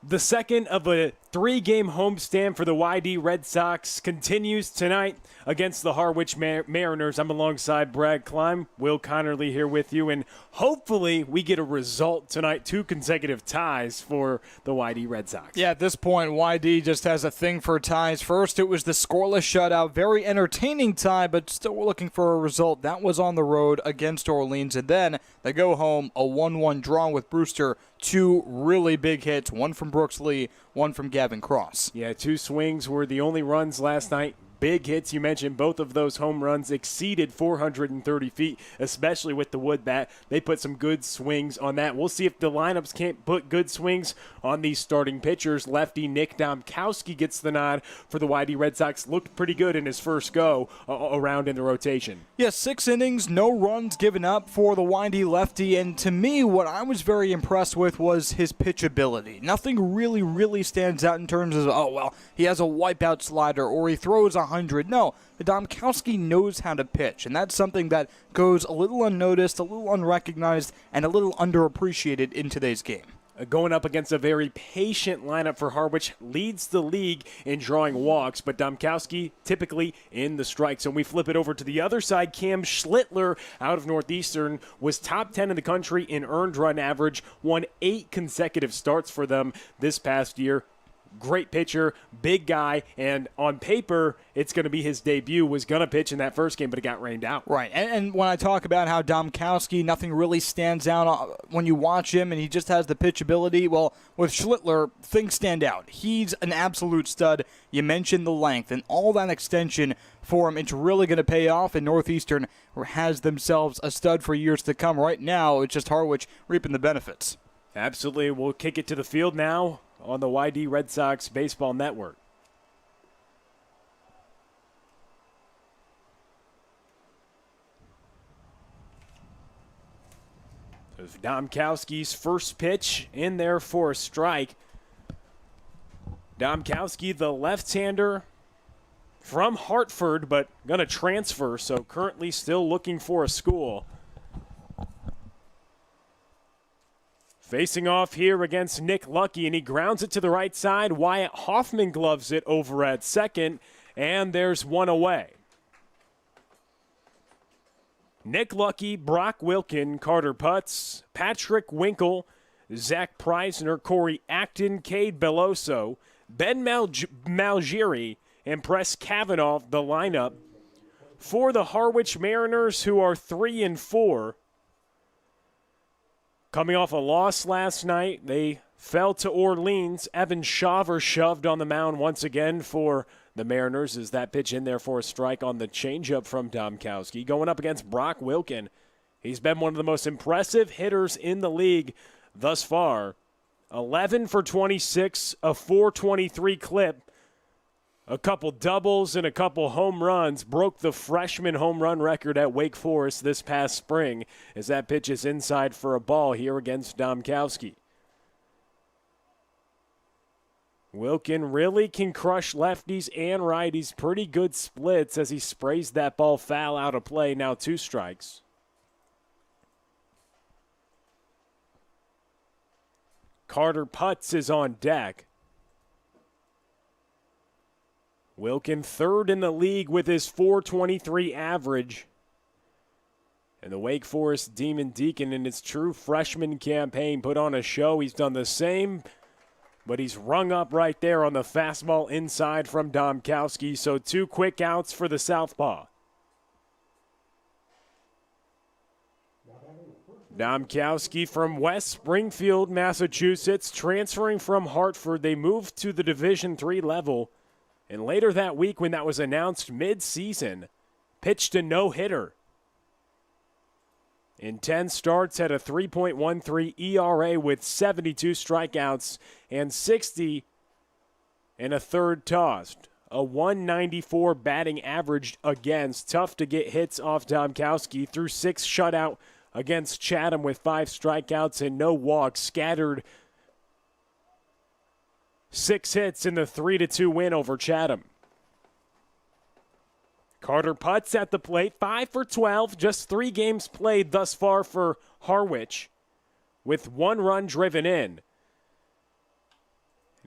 The second of a three-game homestand for the Y-D Red Sox continues tonight against the Harwich Mariners. I'm alongside Brad Klein, Will Connerly here with you, and hopefully we get a result tonight, 2 consecutive ties for the Y-D Red Sox. Yeah, at this point, Y-D just has a thing for ties. First, it was the scoreless shutout, very entertaining tie, but still we're looking for a result. That was on the road against Orleans, and then they go home, a 1-1 draw with Brewster. 2 really big hits, one from Brooks Lee, one from Gavin Cross. Yeah, 2 swings were the only runs last night. Big hits. You mentioned both of those home runs exceeded 430 feet, especially with the wood bat. They put some good swings on that. We'll see if the lineups can't put good swings on these starting pitchers. Lefty Nick Domkowski gets the nod for the Y-D Red Sox. Looked pretty good in his first go around in the rotation. Yeah, 6 innings, no runs given up for the Y-D lefty, and to me, what I was very impressed with was his pitchability. Nothing really stands out in terms of, oh, well, he has a wipeout slider or he throws 100. No, Domkowski knows how to pitch, and that's something that goes a little unnoticed, a little unrecognized, and a little underappreciated in today's game. Going up against a very patient lineup for Harwich, leads the league in drawing walks, but Domkowski typically in the strikes. And we flip it over to the other side. Cam Schlittler out of Northeastern was top 10 in the country in earned run average, won 8 consecutive starts for them this past year. Great pitcher, big guy, and on paper, it's going to be his debut. Was going to pitch in that first game, but it got rained out. Right, and when I talk about how Domkowski, nothing really stands out when you watch him, and he just has the pitchability, well, with Schlittler, things stand out. He's an absolute stud. You mentioned the length, and all that extension for him, it's really going to pay off, and Northeastern has themselves a stud for years to come. Right now, it's just Harwich reaping the benefits. Absolutely. We'll kick it to the field now on the Y-D Red Sox Baseball Network. So Domkowski's first pitch in there for a strike. Domkowski, the left-hander from Hartford, but going to transfer, so currently still looking for a school. Facing off here against Nick Lucky, and he grounds it to the right side. Wyatt Hoffman gloves it over at second, and there's one away. Nick Lucky, Brock Wilkin, Carter Putz, Patrick Winkle, Zach Preisner, Corey Acton, Cade Belloso, Ben Malgiri, and Press Kavanaugh, the lineup for the Harwich Mariners, who are 3-4. Coming off a loss last night, they fell to Orleans. Evan Shaver shoved on the mound once again for the Mariners as that pitch in there for a strike on the changeup from Domkowski. Going up against Brock Wilkin. He's been one of the most impressive hitters in the league thus far. 11 for 26, a .423 clip. A couple doubles and a couple home runs, broke the freshman home run record at Wake Forest this past spring as that pitch is inside for a ball here against Domkowski. Wilkin really can crush lefties and righties. Pretty good splits as he sprays that ball foul out of play. Now 2 strikes. Carter Putz is on deck. Wilkin third in the league with his .423 average. And the Wake Forest Demon Deacon in his true freshman campaign put on a show. He's done the same, but he's rung up right there on the fastball inside from Domkowski. So 2 quick outs for the southpaw. Domkowski from West Springfield, Massachusetts, transferring from Hartford. They moved to the Division III level. And later that week, when that was announced mid-season, pitched a no-hitter. In 10 starts, had a 3.13 ERA with 72 strikeouts and 60 and a third tossed. A 194 batting average against. Tough to get hits off Domkowski. Threw 6 shutout against Chatham with 5 strikeouts and no walks. Scattered 6 hits in the 3-2 win over Chatham. Carter Putz at the plate, 5 for 12, just 3 games played thus far for Harwich, with 1 run driven in.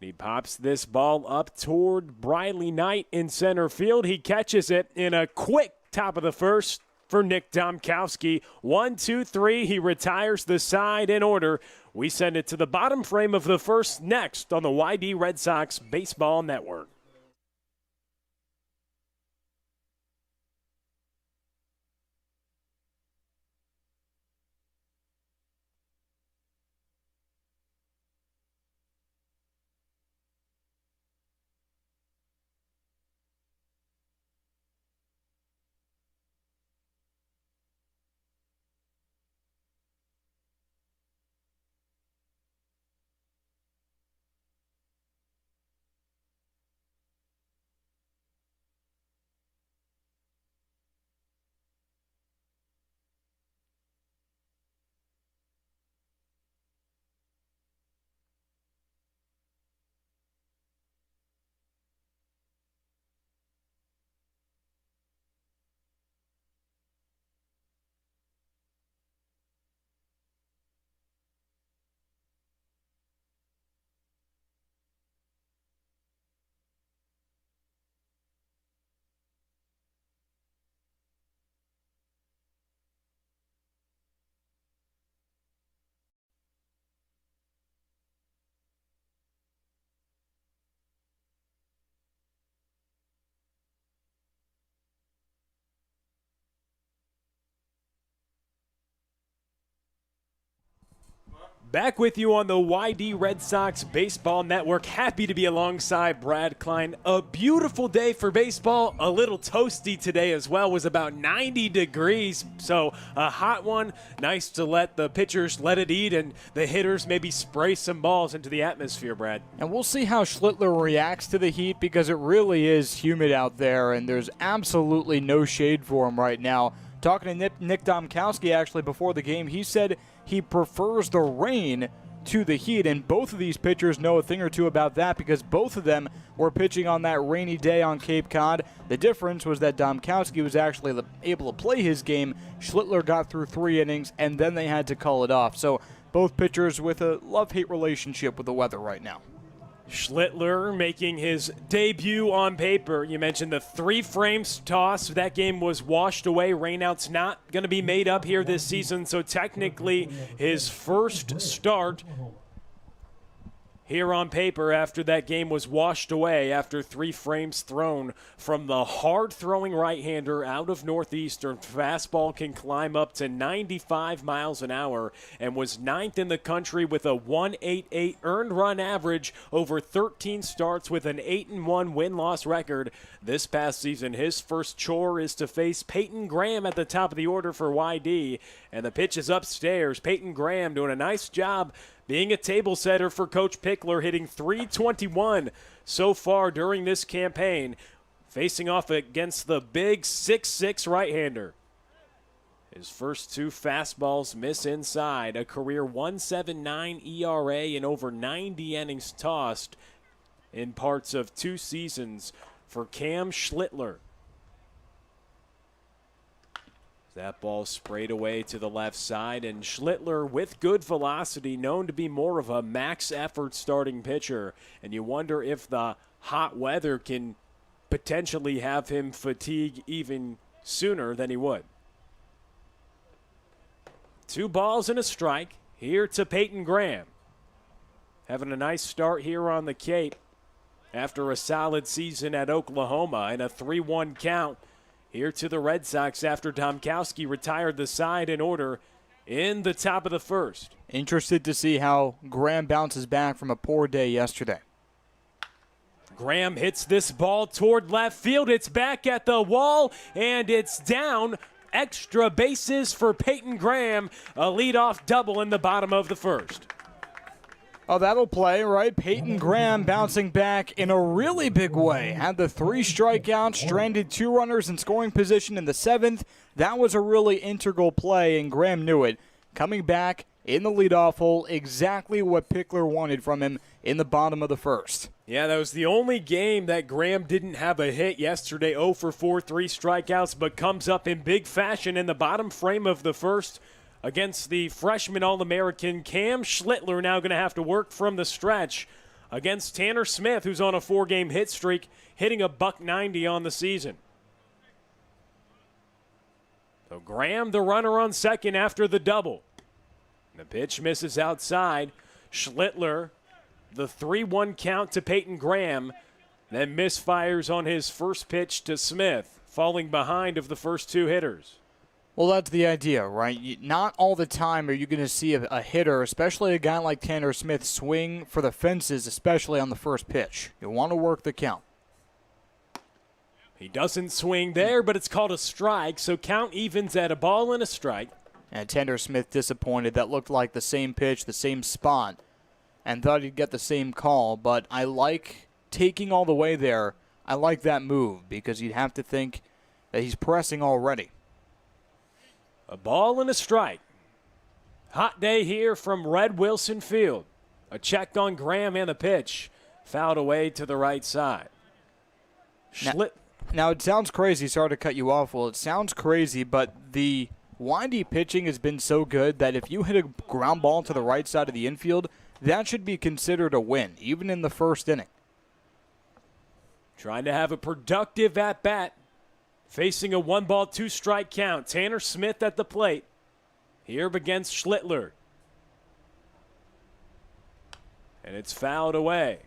He pops this ball up toward Briley Knight in center field. He catches it in a quick top of the first for Nick Domkowski. 1, 2, 3. He retires the side in order. We send it to the bottom frame of the first next on the Y-D Red Sox Baseball Network. Back with you on the Y-D Red Sox Baseball Network. Happy to be alongside Brad Klein. A beautiful day for baseball. A little toasty today as well. Was about 90 degrees, so a hot one. Nice to let the pitchers let it eat and the hitters maybe spray some balls into the atmosphere, Brad. And we'll see how Schlittler reacts to the heat because it really is humid out there and there's absolutely no shade for him right now. Talking to Nick Domkowski actually before the game, he said he prefers the rain to the heat, and both of these pitchers know a thing or two about that because both of them were pitching on that rainy day on Cape Cod. The difference was that Domkowski was actually able to play his game. Schlittler got through 3 innings, and then they had to call it off. So both pitchers with a love-hate relationship with the weather right now. Schlittler making his debut on paper. You mentioned the 3 frames toss. That game was washed away. Rainout's not going to be made up here this season, so technically his first start here on paper after that game was washed away after 3 frames thrown from the hard-throwing right-hander out of Northeastern. Fastball can climb up to 95 miles an hour and was 9th in the country with a 1.88 earned run average over 13 starts with an 8-1 win-loss record. This past season, his first chore is to face Peyton Graham at the top of the order for Y-D, and the pitch is upstairs. Peyton Graham doing a nice job being a table setter for Coach Pickler, hitting .321 so far during this campaign, facing off against the big 6'6 right-hander. His first 2 fastballs miss inside, a career 1.79 ERA and over 90 innings tossed in parts of 2 seasons for Cam Schlittler. That ball sprayed away to the left side, and Schlittler with good velocity, known to be more of a max effort starting pitcher. And you wonder if the hot weather can potentially have him fatigue even sooner than he would. 2 balls and a strike here to Peyton Graham. Having a nice start here on the Cape after a solid season at Oklahoma and a 3-1 count. Here to the Red Sox after Domkowski retired the side in order in the top of the first. Interested to see how Graham bounces back from a poor day yesterday. Graham hits this ball toward left field. It's back at the wall, and it's down. Extra bases for Peyton Graham. A leadoff double in the bottom of the first. Oh, that'll play, right? Peyton Graham bouncing back in a really big way. Had the 3 strikeouts, stranded 2 runners in scoring position in the 7th. That was a really integral play, and Graham knew it. Coming back in the leadoff hole, exactly what Pickler wanted from him in the bottom of the first. Yeah, that was the only game that Graham didn't have a hit yesterday. 0 for 4, 3 strikeouts, but comes up in big fashion in the bottom frame of the first against the freshman All-American Cam Schlittler. Now going to have to work from the stretch against Tanner Smith, who's on a 4-game hit streak, hitting a .190 on the season. So Graham, the runner on second after the double. The pitch misses outside. Schlittler, the 3-1 count to Peyton Graham, then misfires on his first pitch to Smith, falling behind of the first two hitters. Well, that's the idea, right? Not all the time are you going to see a hitter, especially a guy like Tanner Smith, swing for the fences, especially on the first pitch. You want to work the count. He doesn't swing there, but it's called a strike, so count evens at a ball and a strike. And Tanner Smith disappointed. That looked like the same pitch, the same spot, and thought he'd get the same call. But I like taking all the way there. I like that move because you'd have to think that he's pressing already. A ball and a strike. Hot day here from Red Wilson Field. A check on Graham and the pitch. Fouled away to the right side. Now, it sounds crazy. Sorry to cut you off. Well, it sounds crazy, but the Y-D pitching has been so good that if you hit a ground ball to the right side of the infield, that should be considered a win, even in the first inning. Trying to have a productive at-bat. Facing a 1-ball, 2-strike count. Tanner Smith at the plate. Here against Schlittler. And it's fouled away.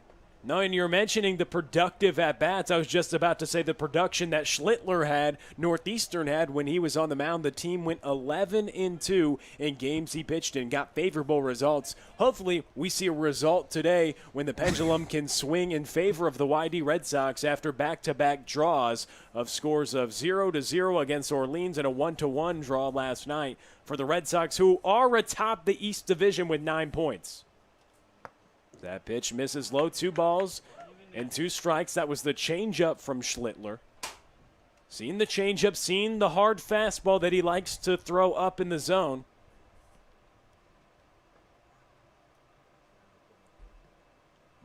No, and you're mentioning the productive at-bats. I was just about to say the production that Schlittler had, Northeastern had when he was on the mound. The team went 11-2 in games he pitched in, got favorable results. Hopefully, we see a result today when the pendulum can swing in favor of the Y-D Red Sox after back-to-back draws of scores of 0-0 against Orleans and a 1-1 draw last night for the Red Sox, who are atop the East Division with 9 points. That pitch misses low, 2 balls and 2 strikes. That was the changeup from Schlittler. Seen the changeup, seen the hard fastball that he likes to throw up in the zone.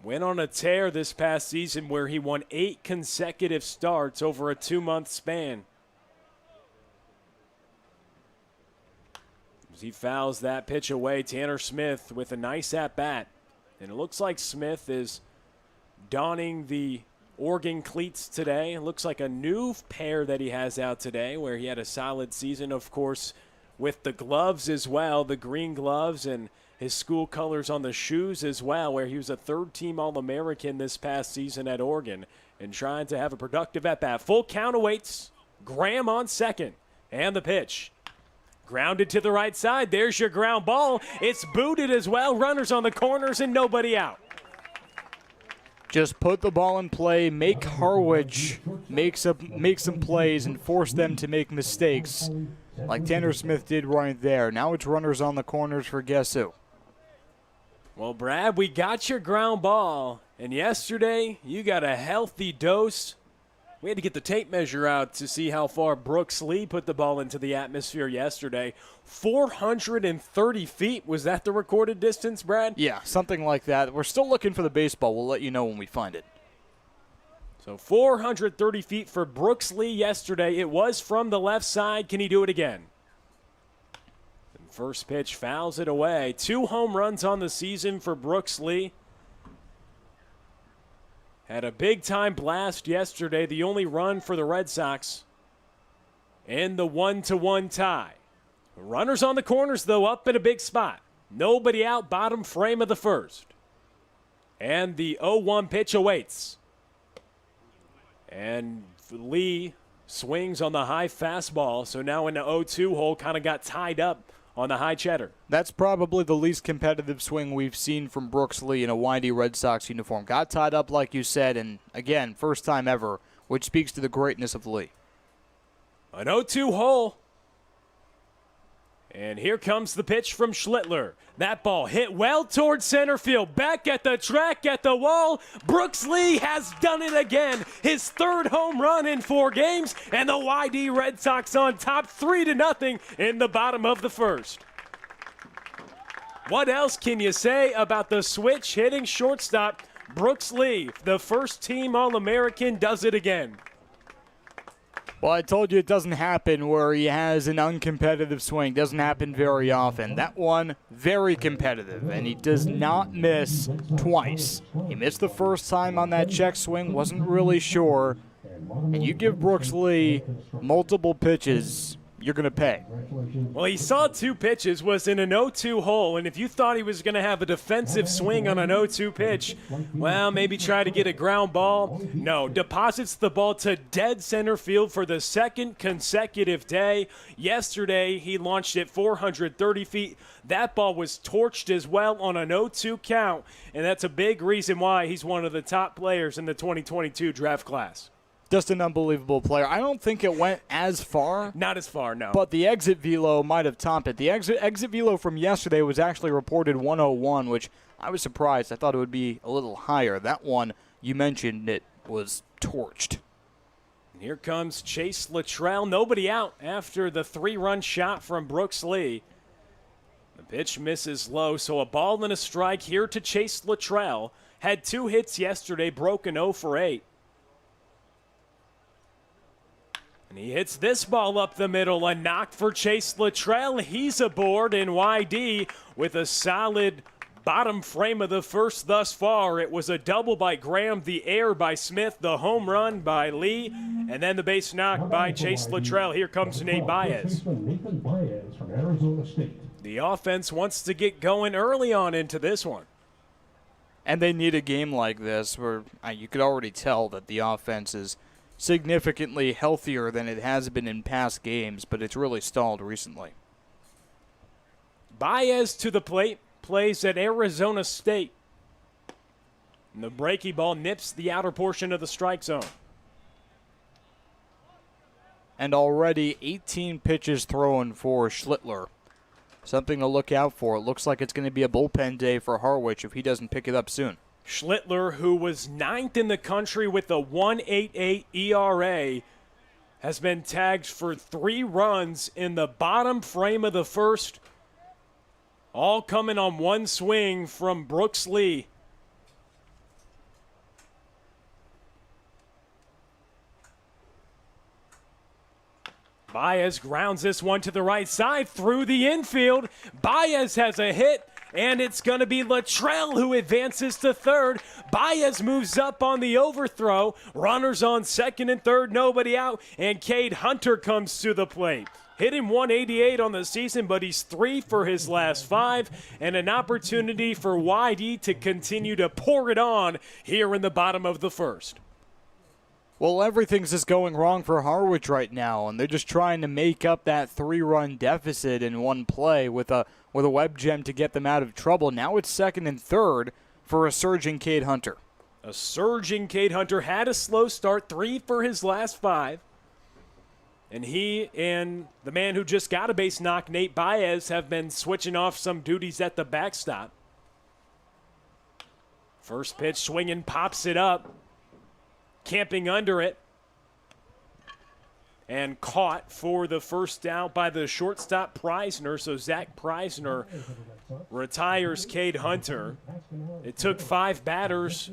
Went on a tear this past season where he won 8 consecutive starts over a 2-month span. As he fouls that pitch away, Tanner Smith with a nice at-bat. And it looks like Smith is donning the Oregon cleats today. It looks like a new pair that he has out today where he had a solid season, of course, with the gloves as well, the green gloves and his school colors on the shoes as well, where he was a third-team All-American this past season at Oregon and trying to have a productive at-bat. Full count awaits. Graham on second. And the pitch. Grounded to the right side. There's your ground ball. It's booted as well. Runners on the corners and nobody out. Just put the ball in play, make Harwich make some plays and force them to make mistakes like Tanner Smith did right there. Now it's runners on the corners for guess who? Well, Brad, we got your ground ball, and yesterday you got a healthy dose. We had to get the tape measure out to see how far Brooks Lee put the ball into the atmosphere yesterday. 430 feet. Was that the recorded distance, Brad? Yeah, something like that. We're still looking for the baseball. We'll let you know when we find it. So 430 feet for Brooks Lee yesterday. It was from the left side. Can he do it again? And first pitch fouls it away. 2 home runs on the season for Brooks Lee. Had a big-time blast yesterday, the only run for the Red Sox in the 1-1 tie. Runners on the corners, though, up in a big spot. Nobody out, bottom frame of the first. And the 0-1 pitch awaits. And Lee swings on the high fastball, so now in the 0-2 hole, kind of got tied up on the high cheddar. That's probably the least competitive swing we've seen from Brooks Lee in a Y-D Red Sox uniform. Got tied up, like you said, and again, first time ever, which speaks to the greatness of Lee. An 0-2 hole. And here comes the pitch from Schlittler. That ball hit well towards center field. Back at the track, at the wall. Brooks Lee has done it again. His 3rd home run in 4 games. And the Y-D Red Sox on top 3-0 in the bottom of the first. What else can you say about the switch hitting shortstop? Brooks Lee, the first-team All-American, does it again. Well, I told you it doesn't happen where he has an uncompetitive swing. Doesn't happen very often. That one, very competitive, and he does not miss twice. He missed the first time on that check swing, wasn't really sure. And you give Brooks Lee multiple pitches, you're going to pay. Well, he saw 2 pitches, was in an 0-2 hole, and if you thought he was going to have a defensive swing on an 0-2 pitch, well, maybe try to get a ground ball. No, deposits the ball to dead center field for the second consecutive day. Yesterday, he launched it 430 feet. That ball was torched as well on an 0-2 count, and that's a big reason why he's one of the top players in the 2022 draft class. Just an unbelievable player. I don't think it went as far. Not as far, no. But the exit velo might have topped it. The exit velo from yesterday was actually reported 101, which I was surprised. I thought it would be a little higher. That one, you mentioned, it was torched. And here comes Chase Luttrell. Nobody out after the 3-run shot from Brooks Lee. The pitch misses low, so a ball and a strike here to Chase Luttrell. Had 2 hits yesterday, broken 0 for 8. And he hits this ball up the middle, a knock for Chase Luttrell. He's aboard in Y-D with a solid bottom frame of the first thus far. It was a double by Graham, the air by Smith, the home run by Lee, and then the base knock by Chase Luttrell. Here comes Nate Baez. The offense wants to get going early on into this one. And they need a game like this where you could already tell that the offense is significantly healthier than it has been in past games, but it's really stalled recently. Baez to the plate, plays at Arizona State. And the breaking ball nips the outer portion of the strike zone. And already 18 pitches thrown for Schlittler. Something to look out for. It looks like it's going to be a bullpen day for Harwich if he doesn't pick it up soon. Schlittler, who was 9th in the country with a 1.88 ERA, has been tagged for 3 runs in the bottom frame of the first, all coming on one swing from Brooks Lee. Baez grounds this one to the right side through the infield. Baez has a hit. And it's going to be Luttrell who advances to third. Baez moves up on the overthrow. Runners on second and third, nobody out. And Cade Hunter comes to the plate. Hit him 188 on the season, but he's 3 for his last 5. And an opportunity for Y-D to continue to pour it on here in the bottom of the first. Well, everything's just going wrong for Harwich right now, and they're just trying to make up that 3-run deficit in one play with a web gem to get them out of trouble. Now it's second and third for a surging Cade Hunter. A surging Cade Hunter had a slow start, 3 for his last 5. And he and the man who just got a base knock, Nate Baez, have been switching off some duties at the backstop. First pitch swinging, pops it up. Camping under it, and caught for the first out by the shortstop Preisner. So Zach Preisner retires Cade Hunter. It took 5 batters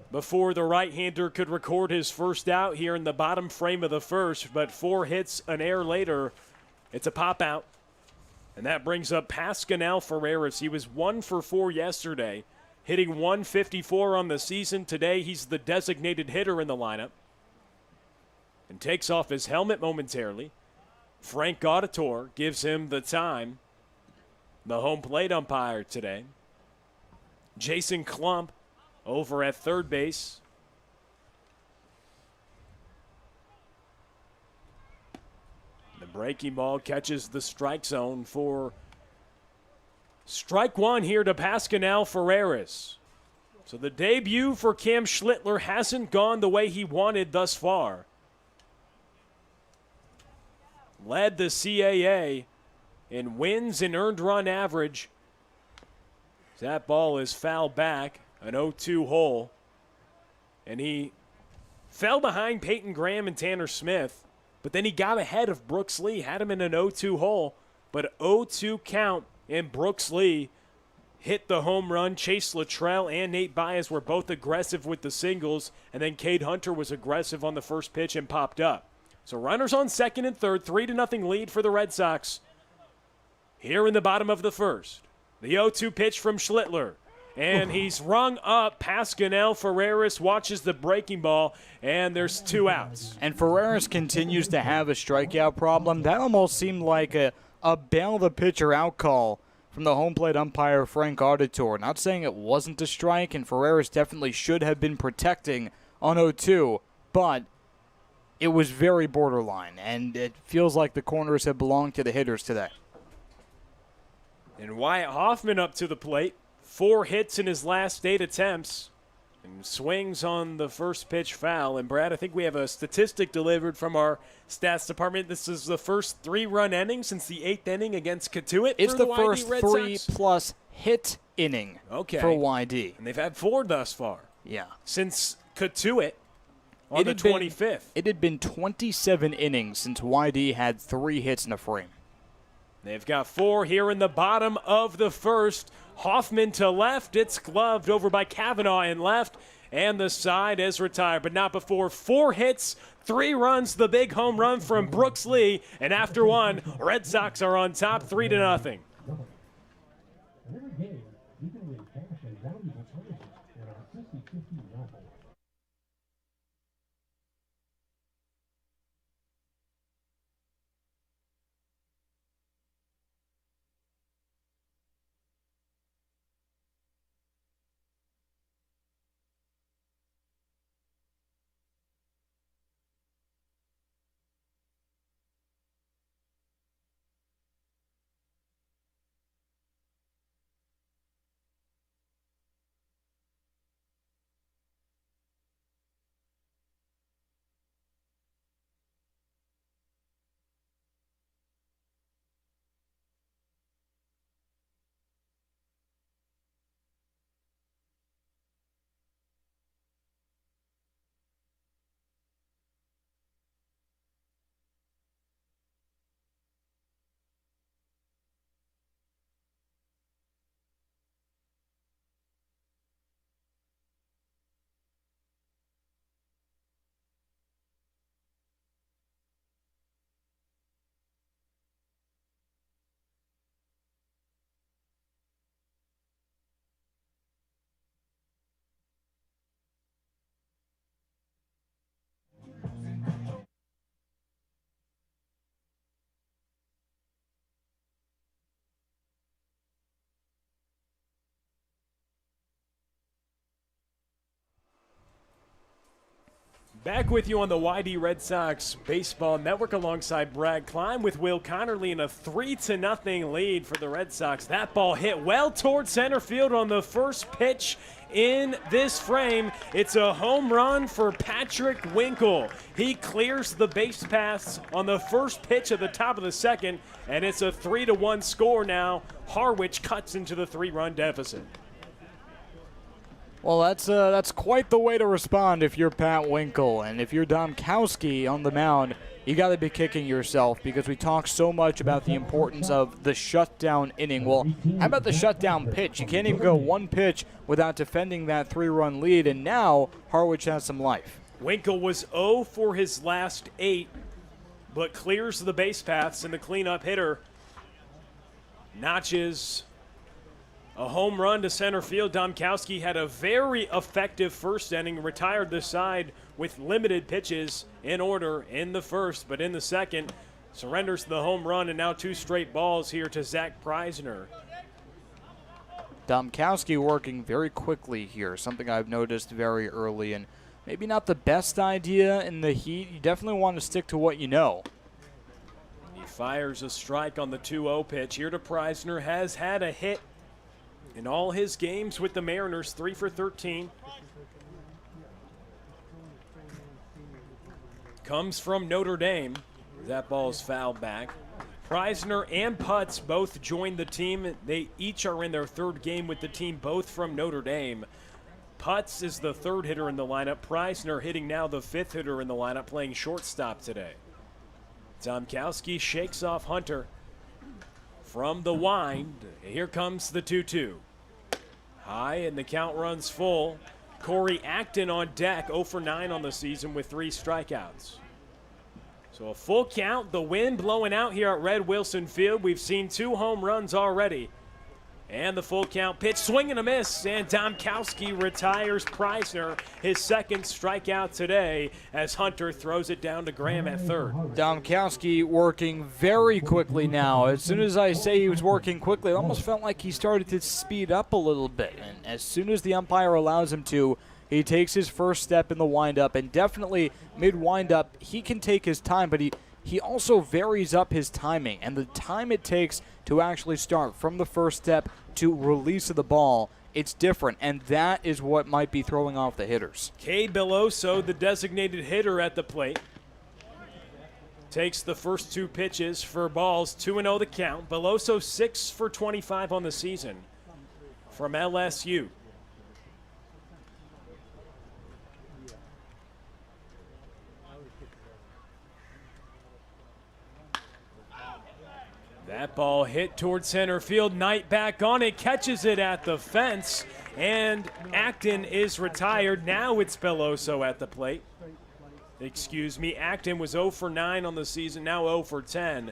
before the right-hander could record his first out here in the bottom frame of the first, but 4 hits an error later, it's a pop out. And that brings up Pascal Ferreras. He was 1 for 4 yesterday, hitting 154 on the season. Today, he's the designated hitter in the lineup. And takes off his helmet momentarily. Frank Gauditor gives him the time. The home plate umpire today. Jason Klump over at third base. The breaking ball catches the strike zone for strike one here to Pascal Ferreras. So the debut for Cam Schlittler hasn't gone the way he wanted thus far. Led the CAA in wins and earned run average. That ball is fouled back, an 0-2 hole. And he fell behind Peyton Graham and Tanner Smith, but then he got ahead of Brooks Lee, had him in an 0-2 hole, but 0-2 count. And Brooks Lee hit the home run. Chase Luttrell and Nate Baez were both aggressive with the singles, and then Cade Hunter was aggressive on the first pitch and popped up. So runners on second and third, 3-0 lead for the Red Sox. Here in the bottom of the first, the 0-2 pitch from Schlittler. And he's rung up. Pascal Ferreras watches the breaking ball, and there's 2 outs. And Ferreras continues to have a strikeout problem. That almost seemed like a bail the pitcher out call from the home plate umpire Frank Auditor. Not saying it wasn't a strike, and Ferreras definitely should have been protecting on 0-2, but it was very borderline, and it feels like the corners have belonged to the hitters today. And Wyatt Hoffman up to the plate. 4 hits in his last 8 attempts. And swings on the first pitch foul. And Brad, I think we have a statistic delivered from our stats department. This is the first 3-run inning since the 8th inning against Katuitt. It's the first Red 3+ hit inning for Y-D. And they've had 4 thus far. Yeah. Since Katuitt on the 25th. It had been 27 innings since Y-D had 3 hits in a frame. They've got 4 here in the bottom of the first. Hoffman to left. It's gloved over by Kavanaugh in left. And the side is retired, but not before 4 hits, 3 runs, the big home run from Brooks Lee. And after 1, Red Sox are on top 3-0. Back with you on the Y-D Red Sox Baseball Network alongside Brad Klein with Will Connerly in a 3-0 lead for the Red Sox. That ball hit well toward center field on the first pitch in this frame. It's a home run for Patrick Winkle. He clears the base paths on the first pitch at the top of the second, and it's a 3-1 score now. Harwich cuts into the 3-run deficit. Well, that's quite the way to respond if you're Pat Winkle. And if you're Domkowski on the mound, you got to be kicking yourself because we talk so much about the importance of the shutdown inning. Well, how about the shutdown pitch? You can't even go 1 pitch without defending that 3-run lead, and now Harwich has some life. Winkle was 0 for his last 8, but clears the base paths, and the cleanup hitter notches a home run to center field. Domkowski had a very effective first inning, retired the side with limited pitches in order in the first, but in the second, surrenders the home run, and now 2 straight balls here to Zach Preisner. Domkowski working very quickly here, something I've noticed very early, and maybe not the best idea in the heat. You definitely want to stick to what you know. He fires a strike on the 2-0 pitch. Here to Preisner, has had a hit in all his games with the Mariners, 3 for 13. Comes from Notre Dame. That ball is fouled back. Preisner and Putz both joined the team. They each are in their 3rd game with the team, both from Notre Dame. Putz is the 3rd hitter in the lineup. Preisner hitting now the 5th hitter in the lineup, playing shortstop today. Domkowski shakes off Hunter. From the wind, here comes the 2-2. High, and the count runs full. Corey Acton on deck, 0 for 9 on the season with 3 strikeouts. So a full count, the wind blowing out here at Red Wilson Field. We've seen 2 home runs already. And the full count pitch, swing and a miss, and Domkowski retires Preisner, his second strikeout today, as Hunter throws it down to Graham at third. Domkowski working very quickly now. As soon as I say he was working quickly, it almost felt like he started to speed up a little bit. And as soon as the umpire allows him to, he takes his first step in the windup, and definitely mid-windup, he can take his time, but he also varies up his timing, and the time it takes to actually start from the first step to release of the ball, it's different, and that is what might be throwing off the hitters. Cade Belloso, the designated hitter at the plate, takes the first 2 pitches for balls, 2-0 the count. Belloso 6 for 25 on the season from LSU. That ball hit towards center field. Knight back on it, catches it at the fence, and Acton is retired. Now it's Belloso at the plate. Excuse me, Acton was 0 for 9 on the season, now 0 for 10.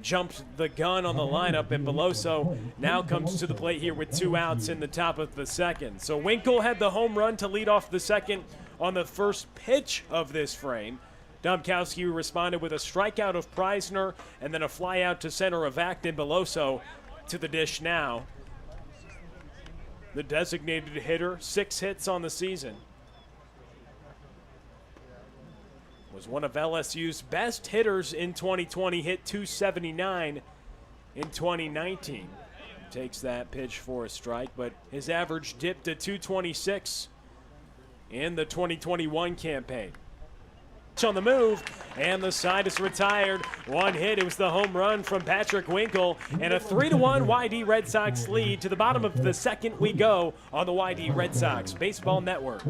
Jumped the gun on the lineup, and Belloso now comes to the plate here with 2 outs in the top of the second. So Winkle had the home run to lead off the second on the first pitch of this frame. Domkowski responded with a strikeout of Preisner and then a fly out to center of Acton. Belloso to the dish now. The designated hitter, 6 hits on the season. Was one of LSU's best hitters in 2020, hit .279 in 2019. Takes that pitch for a strike, but his average dipped to .226 in the 2021 campaign. On the move, and the side is retired. 1 hit, it was the home run from Patrick Winkle, and a 3-1 Y-D Red Sox lead. To the bottom of the second we go on the Y-D Red Sox Baseball Network.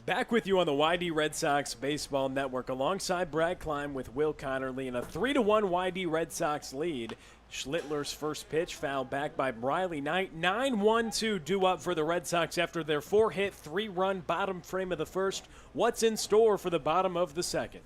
Back with you on the Y-D Red Sox Baseball Network alongside Brad Klein with Will Connerly in a 3-1 Y-D Red Sox lead. Schlittler's first pitch fouled back by Briley Knight. 9-1-2 due up for the Red Sox after their 4-hit, 3-run bottom frame of the first. What's in store for the bottom of the second?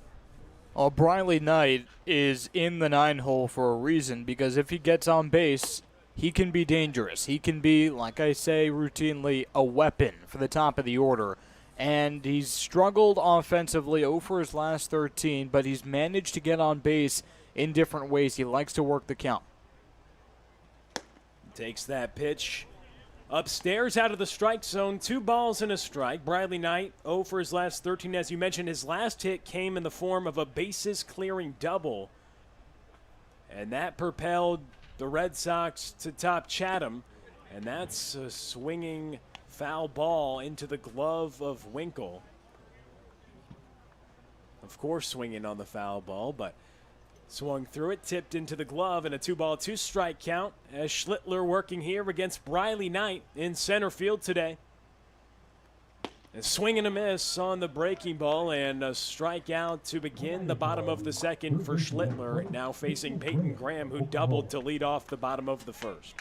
Well, Briley Knight is in the 9-hole for a reason, because if he gets on base, he can be dangerous. He can be, like I say routinely, a weapon for the top of the order. And he's struggled offensively over his last 13, but he's managed to get on base in different ways. He likes to work the count. Takes that pitch upstairs out of the strike zone. 2 balls and a strike. Briley Knight 0 for his last 13. As you mentioned, his last hit came in the form of a bases-clearing double. And that propelled the Red Sox to top Chatham. And that's a swinging foul ball into the glove of Winkle. Of course, swinging on the foul ball, but swung through it, tipped into the glove, and a 2-ball, 2-strike count as Schlittler working here against Briley Knight in center field today. A swing and a miss on the breaking ball, and a strikeout to begin the bottom of the second for Schlittler, now facing Peyton Graham, who doubled to lead off the bottom of the first.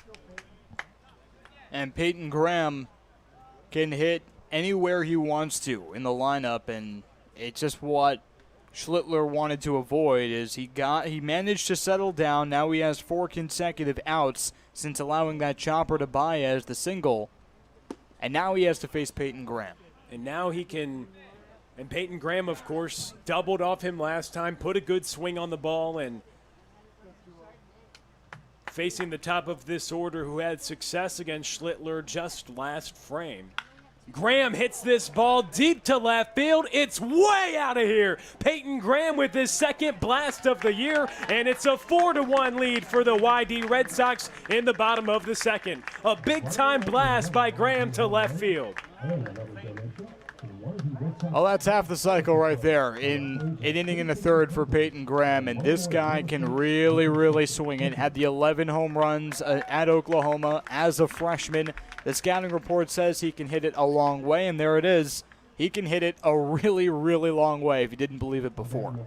And Peyton Graham can hit anywhere he wants to in the lineup, and it's just what Schlittler wanted to avoid. Is he managed to settle down. Now he has 4 consecutive outs since allowing that chopper to Baez, the single, and now he has to face Peyton Graham. And now he can, and Peyton Graham, of course, doubled off him last time, put a good swing on the ball, and facing the top of this order who had success against Schlittler just last frame. Graham hits this ball deep to left field. It's way out of here. Peyton Graham with his second blast of the year, and it's a 4-1 lead for the Y-D Red Sox in the bottom of the second. A big-time blast by Graham to left field. Well, that's half the cycle right there in an inning and a third for Peyton Graham, and this guy can really, really swing it. Had the 11 home runs at Oklahoma as a freshman. The scouting report says he can hit it a long way, and there it is. He can hit it a really, really long way if you didn't believe it before.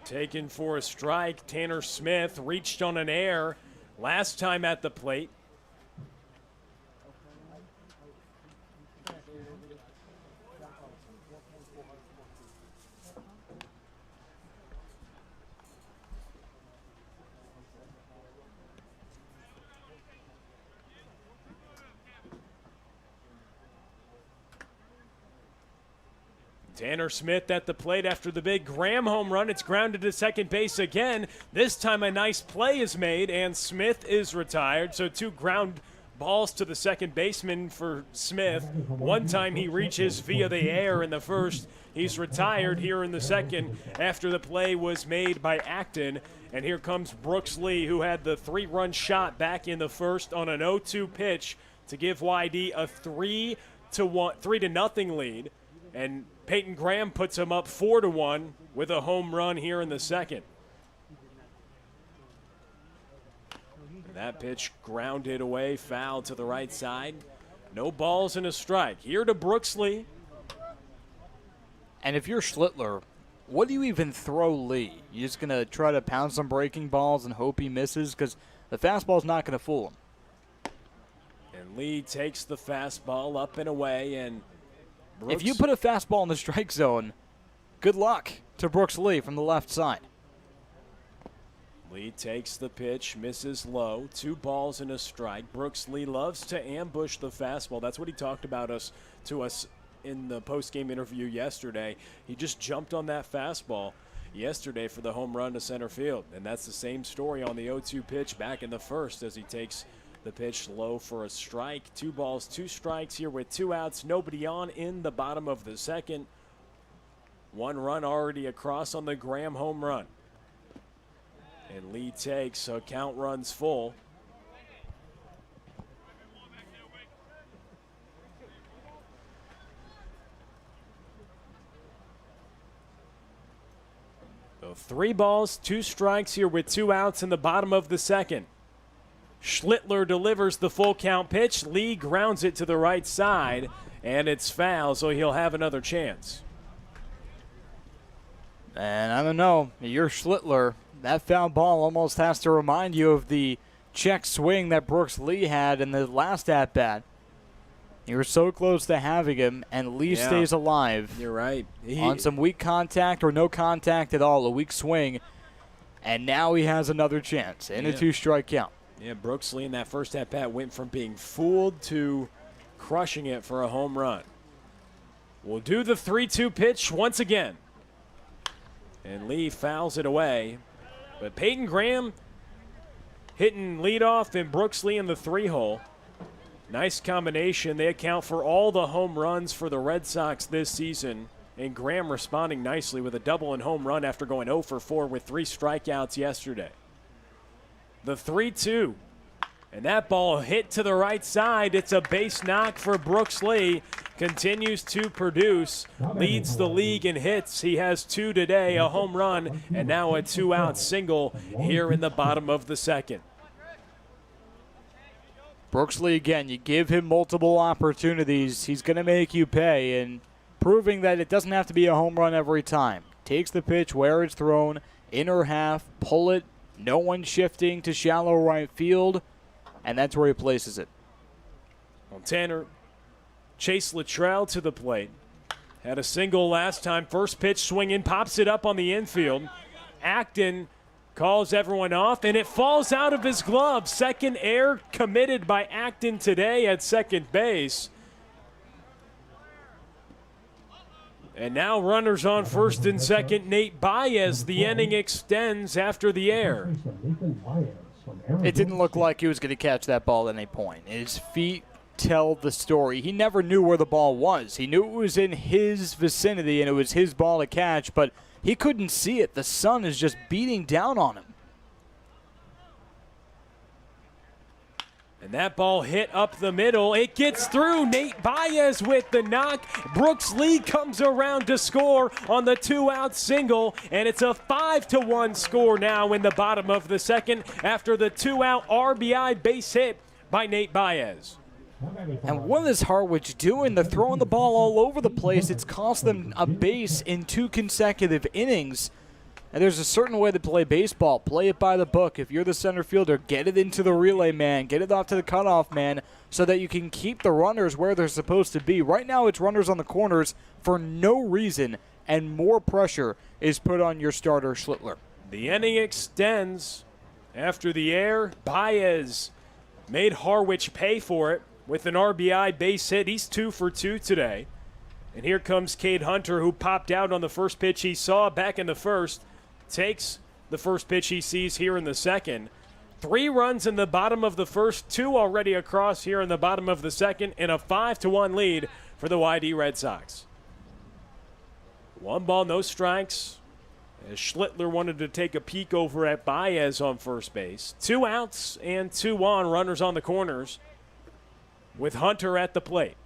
Taken for a strike, Tanner Smith reached on an air last time at the plate. Tanner Smith at the plate after the big Graham home run. It's grounded to second base again. This time a nice play is made, and Smith is retired. So 2 ground balls to the second baseman for Smith. One time he reaches via the air in the first. He's retired here in the second after the play was made by Acton. And here comes Brooks Lee, who had the 3-run shot back in the first on an 0-2 pitch to give Y-D a 3-0 lead. And Peyton Graham puts him up 4-1 with a home run here in the second. That pitch grounded away, foul to the right side. No balls and a strike. Here to Brooks Lee. And if you're Schlittler, what do you even throw Lee? You just going to try to pound some breaking balls and hope he misses? Because the fastball's not going to fool him. And Lee takes the fastball up and away, and Brooks, if you put a fastball in the strike zone, good luck to Brooks Lee from the left side. Lee takes the pitch, misses low, 2 balls and a strike. Brooks Lee loves to ambush the fastball. That's what he talked about to us in the post-game interview yesterday. He just jumped on that fastball yesterday for the home run to center field. And that's the same story on the 0-2 pitch back in the first as he takes the pitch low for a strike. 2 balls, 2 strikes here with 2 outs. Nobody on in the bottom of the second. 1 run already across on the Graham home run. And Lee takes, so count runs full. So 3 balls, 2 strikes here with 2 outs in the bottom of the second. Schlittler delivers the full count pitch. Lee grounds it to the right side, and it's foul, so he'll have another chance. And I don't know, you're Schlittler. That foul ball almost has to remind you of the check swing that Brooks Lee had in the last at-bat. You were so close to having him, and Lee stays alive. You're right. On some weak contact or no contact at all, a weak swing, and now he has another chance in a 2-strike count. Yeah, Brooks Lee in that first at-bat went from being fooled to crushing it for a home run. We'll do the 3-2 pitch once again. And Lee fouls it away. But Peyton Graham hitting leadoff and Brooks Lee in the 3-hole. Nice combination. They account for all the home runs for the Red Sox this season. And Graham responding nicely with a double and home run after going 0 for 4 with 3 strikeouts yesterday. The 3-2. And that ball hit to the right side. It's a base knock for Brooks Lee. Continues to produce. Leads the league in hits. He has 2 today, a home run, and now a 2-out single here in the bottom of the second. Brooks Lee, again, you give him multiple opportunities, he's going to make you pay, and proving that it doesn't have to be a home run every time. Takes the pitch where it's thrown, inner half, pull it, no one shifting to shallow right field, and that's where he places it. Well, Tanner, Chase Luttrell to the plate. Had a single last time. First pitch swinging, pops it up on the infield. Acton calls everyone off, and it falls out of his glove. Second error committed by Acton today at second base. And now runners on first and second. Nate Baez, the inning extends after the error. It didn't look like he was going to catch that ball at any point. His feet tell the story. He never knew where the ball was. He knew it was in his vicinity and it was his ball to catch, but he couldn't see it. The sun is just beating down on him. And that ball hit up the middle. It gets through. Nate Baez with the knock. Brooks Lee comes around to score on the 2-out single, and it's a 5-1 score now in the bottom of the second after the 2-out RBI base hit by Nate Baez. And what is Harwich doing? They're throwing the ball all over the place. It's cost them a base in 2 consecutive innings. And there's a certain way to play baseball. Play it by the book. If you're the center fielder, get it into the relay man. Get it off to the cutoff man so that you can keep the runners where they're supposed to be. Right now it's runners on the corners for no reason, and more pressure is put on your starter, Schlittler. The inning extends after the error. Baez made Harwich pay for it with an RBI base hit. He's 2 for 2 today. And here comes Cade Hunter, who popped out on the first pitch he saw back in the first. Takes the first pitch he sees here in the second. 3 runs in the bottom of the first, 2 already across here in the bottom of the second, and a 5-1 lead for the Y-D Red Sox. 1 ball, no strikes, as Schlittler wanted to take a peek over at Baez on first base. 2 outs and 2 on, runners on the corners, with Hunter at the plate.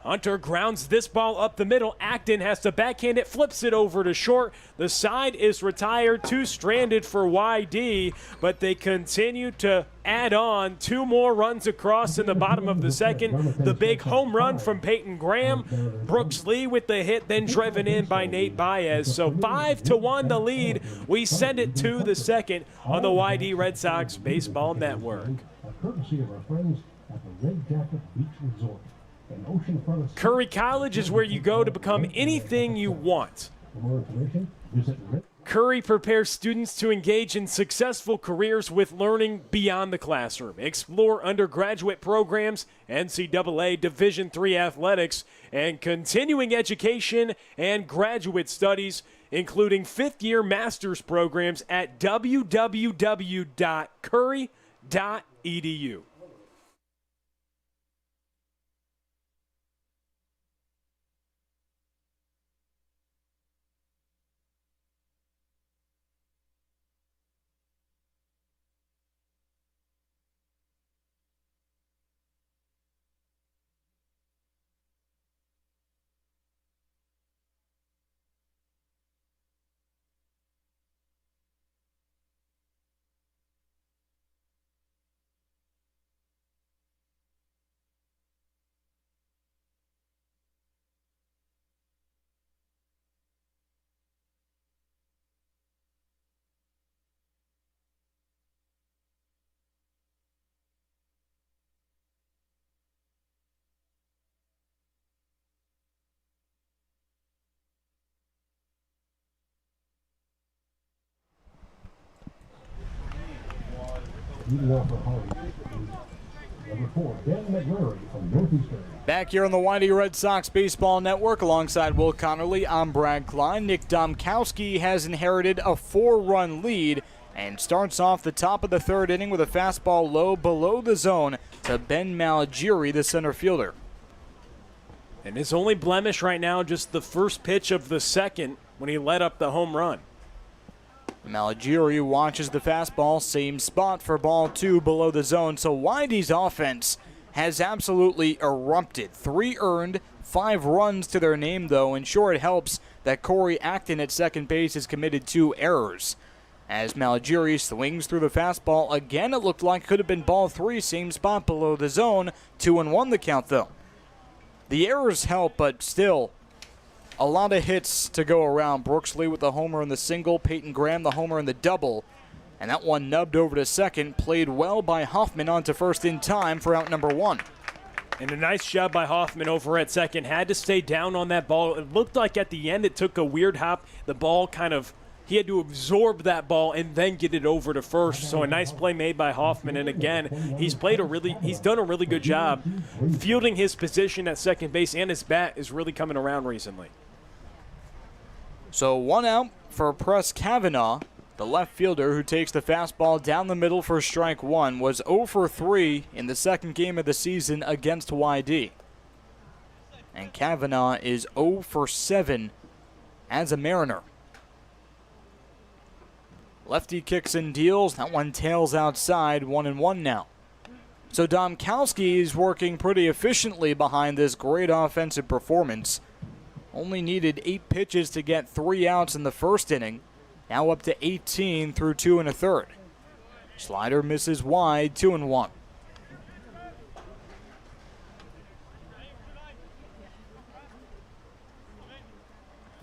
Hunter grounds this ball up the middle. Acton has to backhand it, flips it over to short. The side is retired, 2 stranded for Y-D, but they continue to add on 2 more runs across in the bottom of the second. The big home run from Peyton Graham. Brooks Lee with the hit, then driven in by Nate Baez. So 5-1 the lead. We send it to the second on the Y-D Red Sox Baseball Network. Courtesy of our friends at the Red Jacket Beach Resort. Curry College is where you go to become anything you want. For more information, visit Curry prepares students to engage in successful careers with learning beyond the classroom. Explore undergraduate programs, NCAA Division III athletics, and continuing education and graduate studies, including 5th-year master's programs at www.curry.edu. Back here on the Y-D Red Sox Baseball Network alongside Will Connerly, I'm Brad Klein. Nick Domkowski has inherited a 4-run lead and starts off the top of the 3rd inning with a fastball low below the zone to Ben Malagiri, the center fielder. And his only blemish right now, just the first pitch of the second when he led up the home run. Malagiri watches the fastball, same spot for ball 2 below the zone. So Y-D's offense has absolutely erupted. 3 earned, 5 runs to their name, though, and sure, it helps that Corey Acton at second base has committed 2 errors. As Malagiri swings through the fastball again, it looked like could have been ball 3, same spot below the zone. 2-1 the count though. The errors help, but still a lot of hits to go around. Brooksley with the homer in the single, Peyton Graham the homer in the double. And that one nubbed over to second, played well by Hoffman onto first in time for out number 1. And a nice job by Hoffman over at second. Had to stay down on that ball. It looked like at the end it took a weird hop. The ball he had to absorb that ball and then get it over to first. So a nice play made by Hoffman. And again, he's done a really good job fielding his position at second base, and his bat is really coming around recently. So 1 out for Press Kavanaugh. The left fielder who takes the fastball down the middle for strike 1 was 0 for 3 in the second game of the season against Y-D. And Kavanaugh is 0 for 7 as a Mariner. Lefty kicks and deals. That one tails outside, 1-1 now. So Domkowski is working pretty efficiently behind this great offensive performance. Only needed 8 pitches to get 3 outs in the first inning. Now up to 18 through 2 1/3. Slider misses wide, 2-1.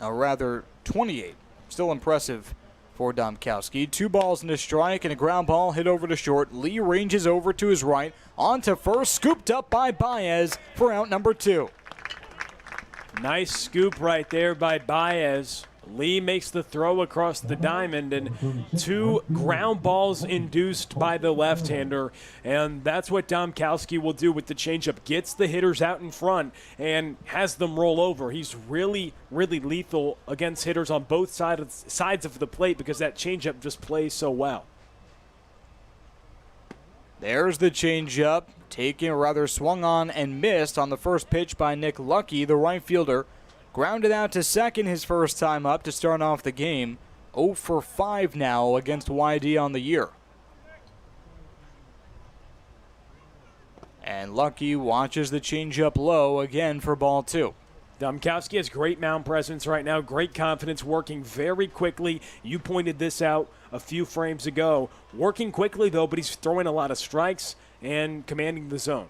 Or rather, 28. Still impressive for Domkowski. 2 balls and a strike and a ground ball hit over to short. Lee ranges over to his right. On to first, scooped up by Baez for out number 2. Nice scoop right there by Baez. Lee makes the throw across the diamond, and 2 ground balls induced by the left-hander. And that's what Domkowski will do with the changeup. Gets the hitters out in front and has them roll over. He's really, really lethal against hitters on both sides of the plate because that changeup just plays so well. There's the changeup, swung on and missed on the first pitch by Nick Lucky, the right fielder. Grounded out to second his first time up to start off the game. 0 for 5 now against Y-D on the year. And Lucky watches the changeup low again for ball 2. Domkowski has great mound presence right now, great confidence, working very quickly. You pointed this out a few frames ago. Working quickly, though, but he's throwing a lot of strikes and commanding the zone.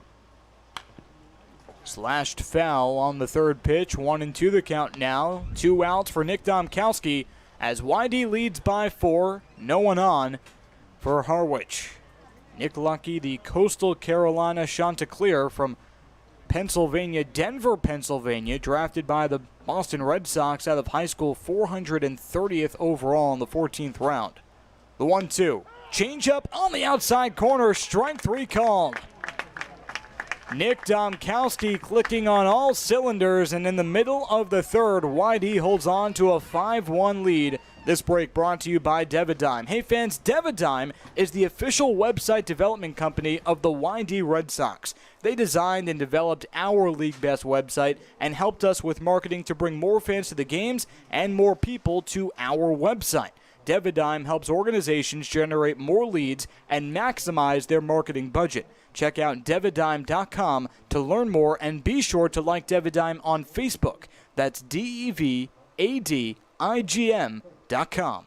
Slashed foul on the third pitch, 1-2 the count now. 2 outs for Nick Domkowski as Y-D leads by 4. No one on for Harwich. Nick Lucky, the Coastal Carolina Chanticleer from Pennsylvania, Denver, Pennsylvania, drafted by the Boston Red Sox out of high school, 430th overall in the 14th round. The 1-2. Changeup on the outside corner, strike 3 called. Nick Domkowski clicking on all cylinders, and in the middle of the third, Y-D holds on to a 5-1 lead. This break brought to you by Devidime. Hey fans, Devidime is the official website development company of the Y-D Red Sox. They designed and developed our League Best website and helped us with marketing to bring more fans to the games and more people to our website. Devidime helps organizations generate more leads and maximize their marketing budget. Check out Devidime.com to learn more, and be sure to like Devidime on Facebook. That's DEVADIGM.com.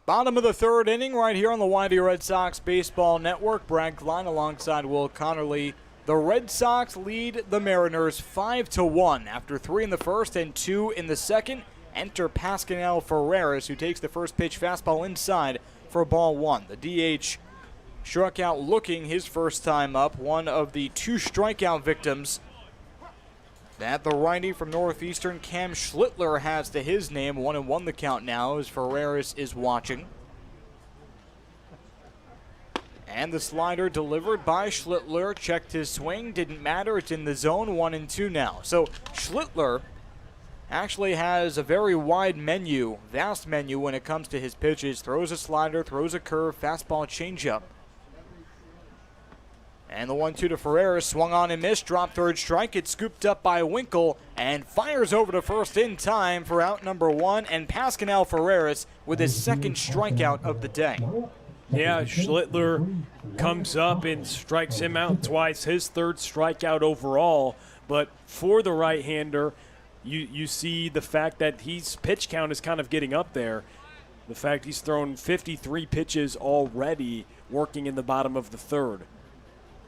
Bottom of the third inning right here on the Y-D Red Sox Baseball Network. Brad Klein alongside Will Connerly. The Red Sox lead the Mariners 5-1 after 3 in the first and 2 in the second. enter Pascal Ferreras, who takes the first pitch fastball inside for ball one. The DH struck out looking his first time up, one of the 2 strikeout victims that the righty from Northeastern, Cam Schlittler, has to his name. 1-1 the count now as Ferreras is watching. And the slider delivered by Schlittler, checked his swing, didn't matter, it's in the zone, 1-2 now. So Schlittler actually has a very wide menu, vast menu when it comes to his pitches. Throws a slider, throws a curve, fastball, changeup. And the 1-2 to Ferreras, swung on and missed, dropped third strike. It's scooped up by Winkle and fires over to first in time for out number 1. And Pascal Ferreras with his second strikeout of the day. Yeah, Schlittler comes up and strikes him out twice, his third strikeout overall. But for the right-hander, you see the fact that his pitch count is kind of getting up there. The fact he's thrown 53 pitches already, working in the bottom of the third.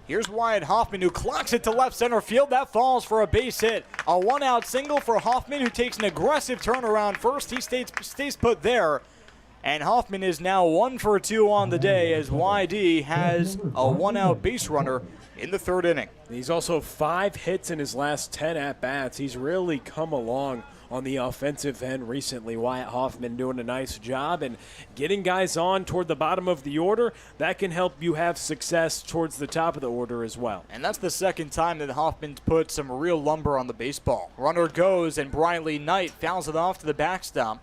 Here's Wyatt Hoffman, who clocks it to left center field. That falls for a base hit. A 1-out single for Hoffman, who takes an aggressive turnaround first. He stays put there. And Hoffman is now 1 for 2 on the day as Y-D has a 1-out base runner in the third inning. He's also 5 hits in his last 10 at-bats. He's really come along on the offensive end recently. Wyatt Hoffman doing a nice job and getting guys on toward the bottom of the order. That can help you have success towards the top of the order as well. And that's the second time that Hoffman's put some real lumber on the baseball. Runner goes and Briley Knight fouls it off to the backstop.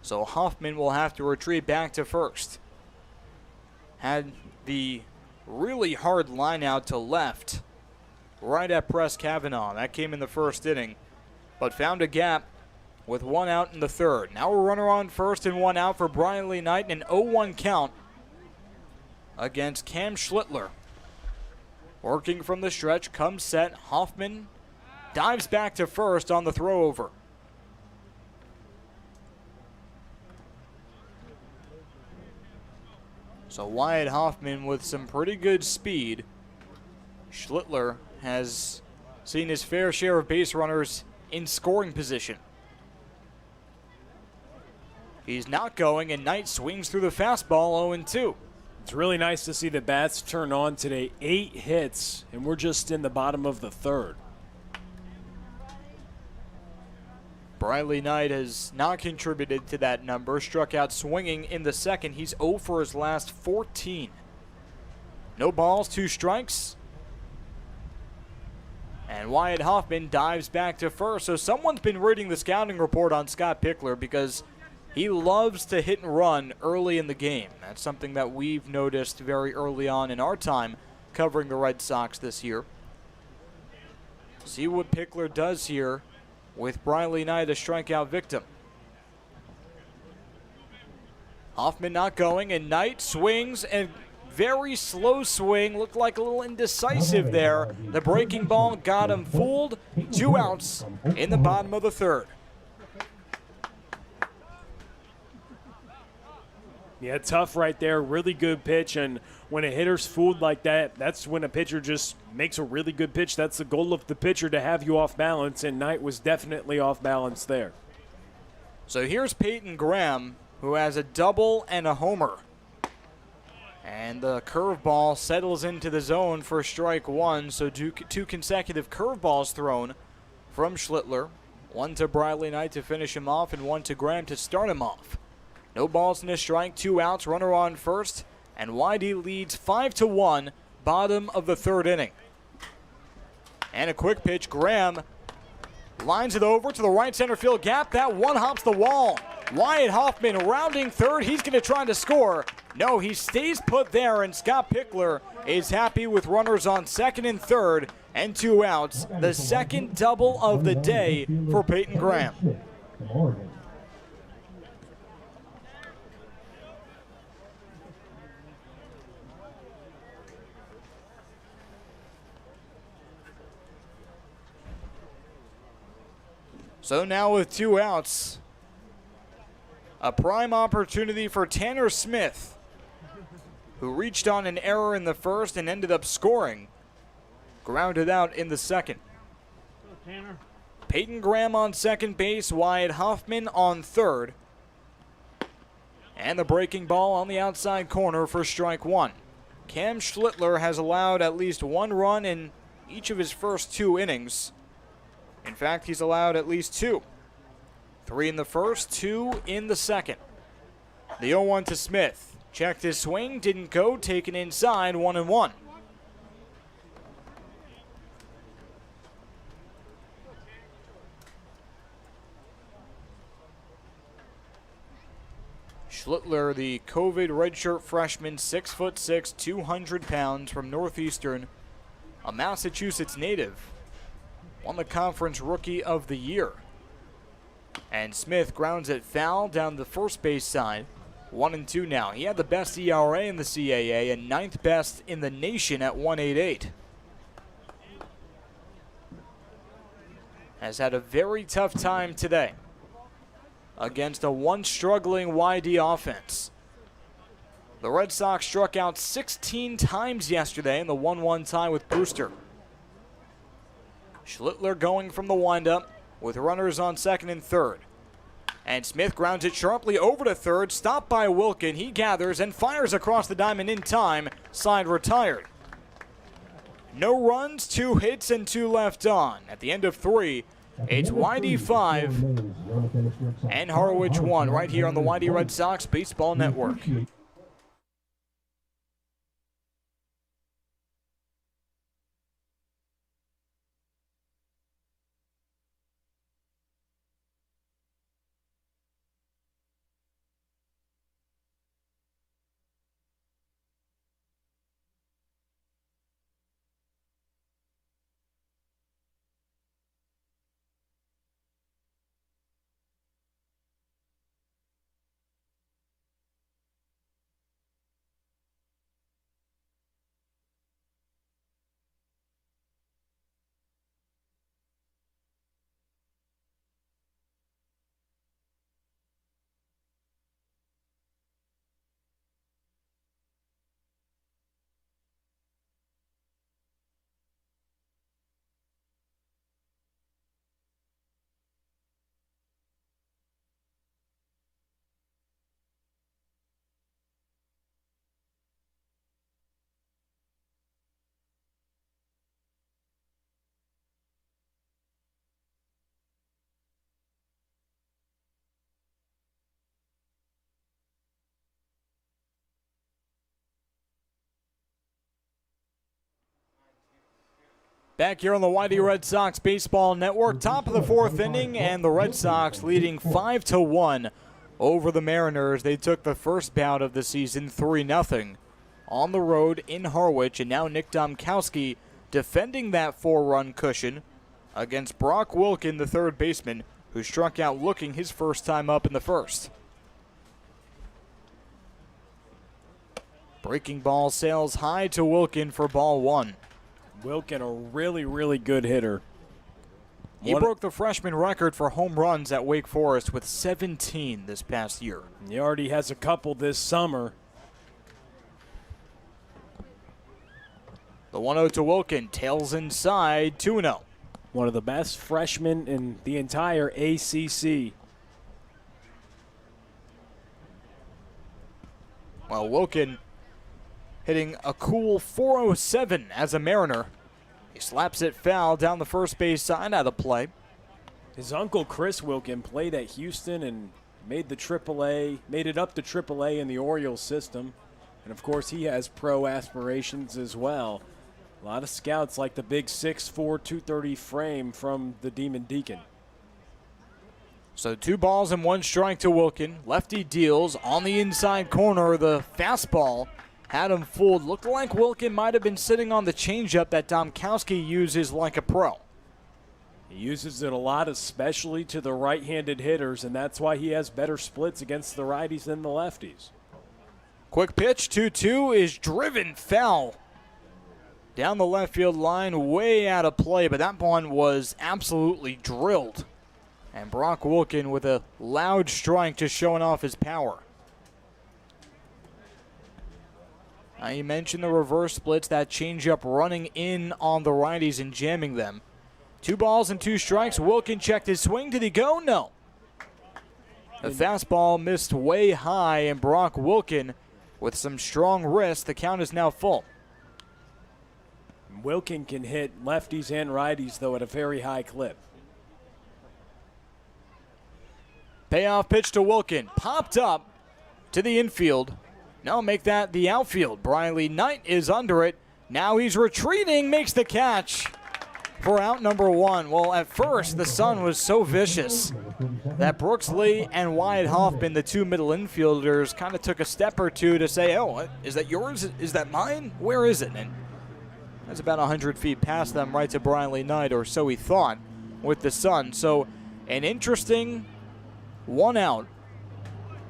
So Hoffman will have to retreat back to first. Had the really hard line out to left right at Press Kavanaugh. That came in the first inning, but found a gap with 1 out in the third. Now a runner on first and 1 out for Briley Knight, and an 0-1 count against Cam Schlittler. Working from the stretch, comes set. Hoffman dives back to first on the throw over. So Wyatt Hoffman with some pretty good speed. Schlittler has seen his fair share of base runners in scoring position. He's not going, and Knight swings through the fastball, 0-2. It's really nice to see the bats turn on today. 8 hits, and we're just in the bottom of the third. Briley Knight has not contributed to that number. Struck out swinging in the second. He's 0 for his last 14. No balls, 2 strikes. And Wyatt Hoffman dives back to first. So someone's been reading the scouting report on Scott Pickler because he loves to hit and run early in the game. That's something that we've noticed very early on in our time covering the Red Sox this year. See what Pickler does here with Briley Knight, a strikeout victim. Hoffman not going, and Knight swings, and very slow swing. Looked like a little indecisive there. The breaking ball got him fooled. 2 outs in the bottom of the third. Yeah, tough right there. Really good pitch, and when a hitter's fooled like that, that's when a pitcher just makes a really good pitch. That's the goal of the pitcher, to have you off balance, and Knight was definitely off balance there. So here's Peyton Graham, who has a double and a homer. And the curveball settles into the zone for strike 1, so 2 consecutive curveballs thrown from Schlittler. 1 to Briley Knight to finish him off, and 1 to Graham to start him off. No balls and a strike, 2 outs, runner on first, and Y-D leads 5-1, bottom of the third inning. And a quick pitch, Graham lines it over to the right center field gap. That one hops the wall. Wyatt Hoffman rounding third. He's going to try to score. No, he stays put there, and Scott Pickler is happy with runners on second and third and 2 outs. The second double of the day for Peyton Graham. So now with 2 outs, a prime opportunity for Tanner Smith, who reached on an error in the first and ended up scoring. Grounded out in the second. Peyton Graham on second base, Wyatt Hoffman on third. And the breaking ball on the outside corner for strike one. Cam Schlittler has allowed at least one run in each of his first 2 innings. In fact, he's allowed at least 2. 3 in the first, 2 in the second. The 0-1 to Smith. Checked his swing, didn't go, taken inside, 1-1. Schlittler, the COVID redshirt freshman, 6'6", 200 pounds from Northeastern, a Massachusetts native, won the conference Rookie of the Year. And Smith grounds it foul down the first base side, 1-2 now. He had the best ERA in the CAA and 9th best in the nation at 1.88. Has had a very tough time today against a once struggling Y-D offense. The Red Sox struck out 16 times yesterday in the 1-1 tie with Brewster. Schlittler going from the windup with runners on second and third. And Smith grounds it sharply over to third, stopped by Wilkin. He gathers and fires across the diamond in time. Side retired. No runs, 2 hits, and 2 left on. At the end of 3, it's Y-D 5 and Harwich 1 right here on the Y-D Red Sox Baseball Network. Back here on the Y-D Red Sox Baseball Network, top of the 4th inning, and the Red Sox leading 5-1 over the Mariners. They took the first bout of the season 3-0 on the road in Harwich, and now Nick Domkowski defending that 4-run cushion against Brock Wilkin, the third baseman, who struck out looking his first time up in the first. Breaking ball sails high to Wilkin for ball 1. Wilkin, a really, really good hitter. He broke the freshman record for home runs at Wake Forest with 17 this past year. He already has a couple this summer. The 1-0 to Wilkin, tails inside, 2-0. One of the best freshmen in the entire ACC. Well, Wilkin hitting a cool 407 as a Mariner. He slaps it foul down the first base side out of play. His uncle Chris Wilkin played at Houston and made it up to AAA in the Orioles system. And of course he has pro aspirations as well. A lot of scouts like the big 6'4", 230 frame from the Demon Deacon. So 2 balls and 1 strike to Wilkin. Lefty deals on the inside corner. The fastball had him fooled. Looked like Wilkin might have been sitting on the changeup that Domkowski uses like a pro. He uses it a lot, especially to the right-handed hitters, and that's why he has better splits against the righties than the lefties. Quick pitch, 2-2 is driven foul down the left field line, way out of play, but that one was absolutely drilled. And Brock Wilkin with a loud strike, just showing off his power. Now, you mentioned the reverse splits, that changeup running in on the righties and jamming them. 2 balls and 2 strikes. Wilkin checked his swing. Did he go? No. The fastball missed way high, and Brock Wilkin with some strong wrist. The count is now full. Wilkin can hit lefties and righties, though, at a very high clip. Payoff pitch to Wilkin. Popped up to the infield. Now make that the outfield. Briley Knight is under it. Now he's retreating, makes the catch for out number 1. Well, at first, the sun was so vicious that Brooks Lee and Wyatt Hoffman, the 2 middle infielders, kind of took a step or two to say, oh, is that yours? Is that mine? Where is it? And that's about 100 feet past them, right to Briley Knight, or so he thought, with the sun. So an interesting 1 out,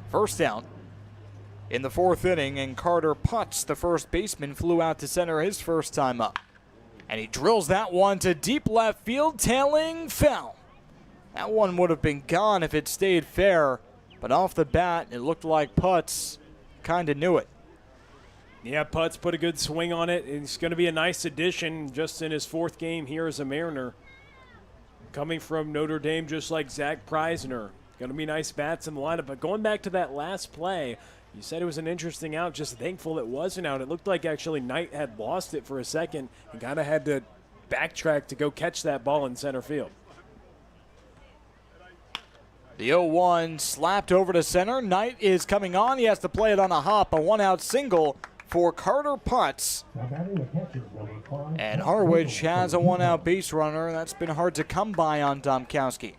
first out in the 4th inning, and Carter Putz, the first baseman, flew out to center his first time up. And he drills that one to deep left field, tailing foul. That one would have been gone if it stayed fair, but off the bat, it looked like Putz kind of knew it. Yeah, Putz put a good swing on it. It's going to be a nice addition just in his 4th game here as a Mariner. Coming from Notre Dame, just like Zach Preisner. Going to be nice bats in the lineup. But going back to that last play, you said it was an interesting out. Just thankful it wasn't out. It looked like actually Knight had lost it for a second and kind of had to backtrack to go catch that ball in center field. The 0-1 slapped over to center. Knight is coming on. He has to play it on a hop. A 1-out single for Carter Putz. And Harwich has a 1-out base runner. That's been hard to come by on Domkowski.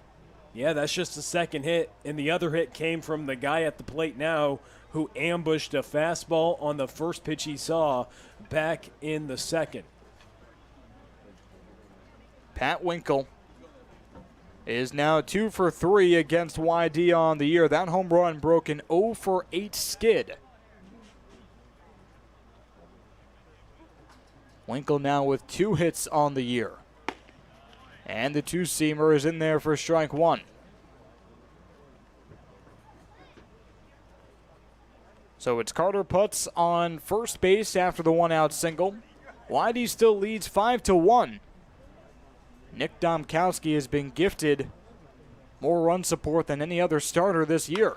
Yeah, that's just the second hit. And the other hit came from the guy at the plate now who ambushed a fastball on the first pitch he saw back in the second. Pat Winkle is now 2 for 3 against Y-D on the year. That home run broke an 0 for 8 skid. Winkle now with 2 hits on the year. And the 2-seamer is in there for strike 1. So it's Carter Putz on first base after the 1-out single. Y-D still leads 5-1. Nick Domkowski has been gifted more run support than any other starter this year.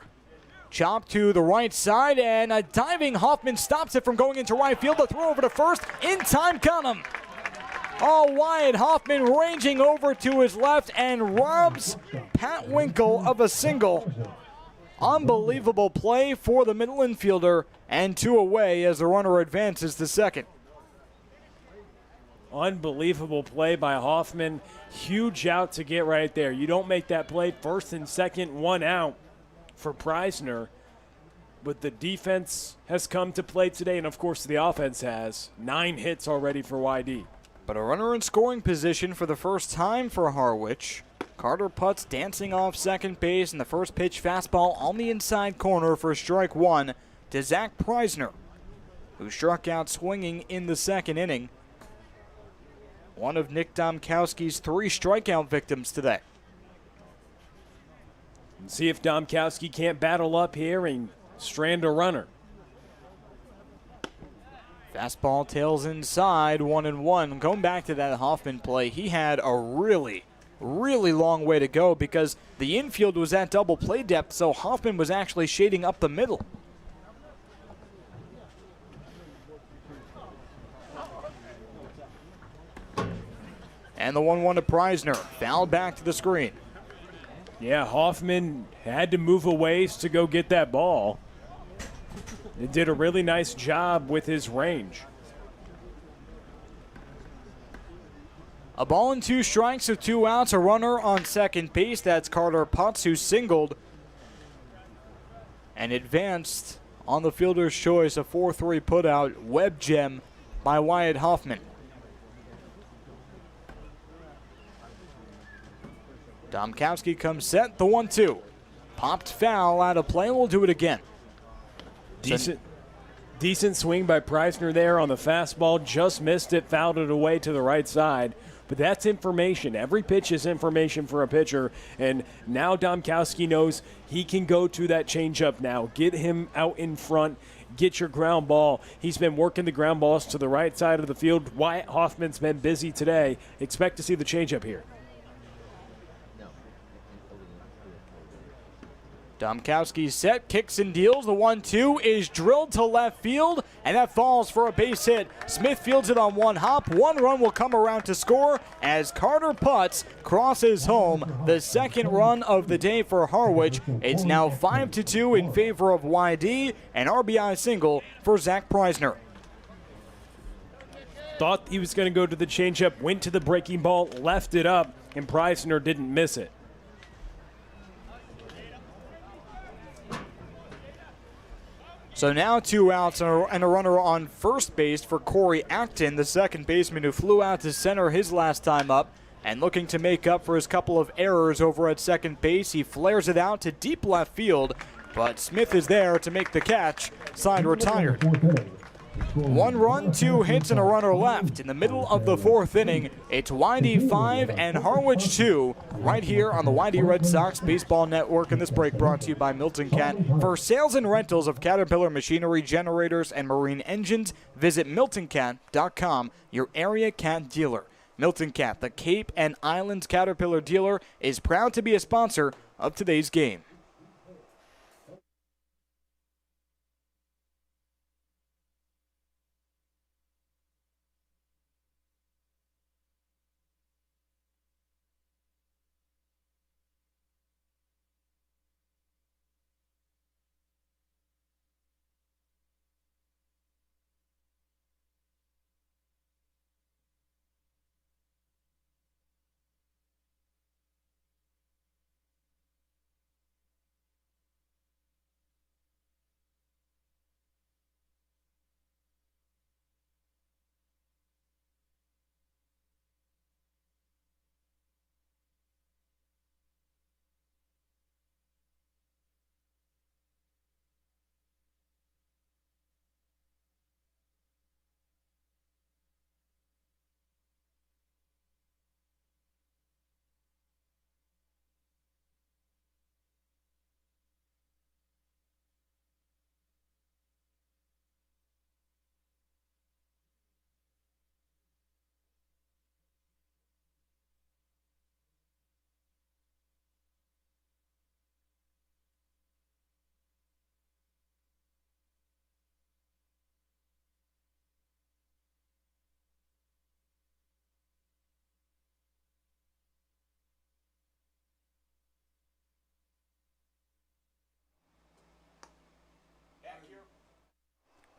Chop to the right side, and a diving Hoffman stops it from going into right field. The throw over to first. In time, count him. Oh, Wyatt Hoffman ranging over to his left and robs Pat Winkle of a single. Unbelievable play for the middle infielder, and 2 away as the runner advances to second. Unbelievable play by Hoffman. Huge out to get right there. You don't make that play, first and second, 1 out for Preisner. But the defense has come to play today, and of course the offense has. 9 hits already for Y-D. But a runner in scoring position for the first time for Harwich. Carter Putz dancing off second base, and the first pitch fastball on the inside corner for strike 1 to Zach Preisner, who struck out swinging in the second inning. One of Nick Domkowski's 3 strikeout victims today. And see if Domkowski can't battle up here and strand a runner. Fastball tails inside, 1-1. Going back to that Hoffman play, he had a really long way to go because the infield was at double play depth, so Hoffman was actually shading up the middle. And the 1-1 to Preisner, fouled back to the screen. Yeah, Hoffman had to move a ways to go get that ball. He did a really nice job with his range. A ball and 2 strikes with 2 outs, a runner on second base. That's Carter Putz, who singled and advanced on the fielder's choice, a 4-3 putout, web gem by Wyatt Hoffman. Domkowski comes set, the 1-2. Popped foul out of play, we'll do it again. Decent swing by Preisner there on the fastball. Just missed it, fouled it away to the right side. But that's information. Every pitch is information for a pitcher. And now Domkowski knows he can go to that changeup now. Get him out in front. Get your ground ball. He's been working the ground balls to the right side of the field. Wyatt Hoffman's been busy today. Expect to see the changeup here. Domkowski set, kicks and deals. The 1-2 is drilled to left field, and that falls for a base hit. Smith fields it on one hop. One run will come around to score as Carter Putz crosses home. The second run of the day for Harwich. It's now 5-2 in favor of Y-D, an RBI single for Zach Preisner. Thought he was going to go to the changeup, went to the breaking ball, left it up, and Preisner didn't miss it. So now 2 outs and a runner on first base for Corey Acton, the second baseman who flew out to center his last time up. And looking to make up for his couple of errors over at second base, he flares it out to deep left field. But Smith is there to make the catch. Side retired. 1 run, 2 hits, and a runner left. In the middle of the 4th inning, it's Y-D 5 and Harwich 2 right here on the Y-D Red Sox Baseball Network. And this break brought to you by Milton Cat. For sales and rentals of Caterpillar machinery, generators, and marine engines, visit miltoncat.com, your area cat dealer. Milton Cat, the Cape and Islands Caterpillar dealer, is proud to be a sponsor of today's game.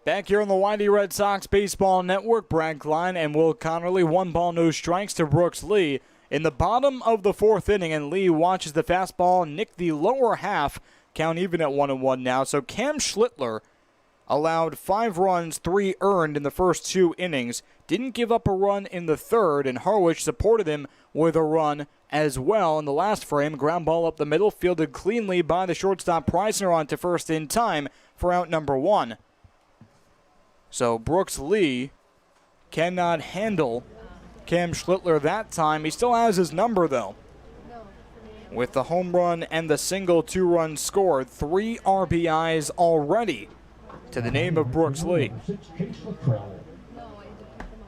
Back here on the Y-D Red Sox Baseball Network, Brad Klein and Will Connerly. 1 ball, no strikes to Brooks Lee in the bottom of the 4th inning, and Lee watches the fastball nick the lower half. Count even at 1-1 now. So Cam Schlittler allowed 5 runs, 3 earned in the first 2 innings. Didn't give up a run in the third, and Harwich supported him with a run as well in the last frame. Ground ball up the middle, fielded cleanly by the shortstop Preisner on to first in time for out number 1. So Brooks Lee cannot handle Cam Schlittler that time. He still has his number, though. With the home run and the single 2-run scored, 3 RBIs already to the name of Brooks Lee.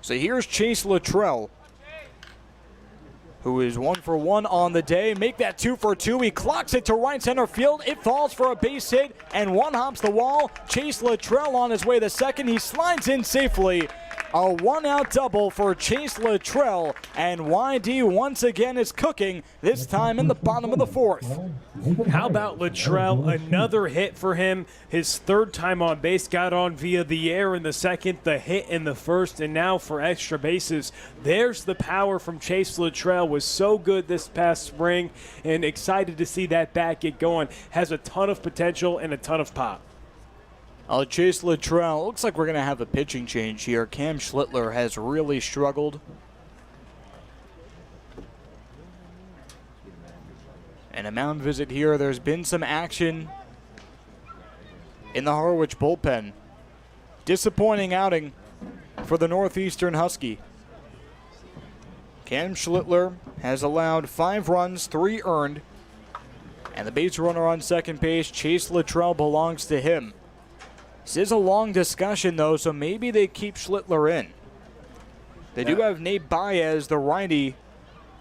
So here's Chase Luttrell, who is 1 for 1 on the day. Make that 2 for 2. He clocks it to right center field. It falls for a base hit, and 1 hops the wall. Chase Luttrell on his way to second. He slides in safely. A 1-out double for Chase Luttrell, and Y-D once again is cooking, this time in the bottom of the 4th. How about Luttrell? Another hit for him. His 3rd time on base, got on via the air in the 2nd, the hit in the 1st, and now for extra bases. There's the power from Chase Luttrell. Was so good this past spring, and excited to see that bat get going. Has a ton of potential and a ton of pop. Chase Luttrell, looks like we're going to have a pitching change here. Cam Schlittler has really struggled. And a mound visit here. There's been some action in the Harwich bullpen. Disappointing outing for the Northeastern Husky. Cam Schlittler has allowed 5 runs, 3 earned. And the base runner on second base, Chase Luttrell, belongs to him. This is a long discussion, though, so maybe they keep Schlittler in. They do have Nate Baez, the righty,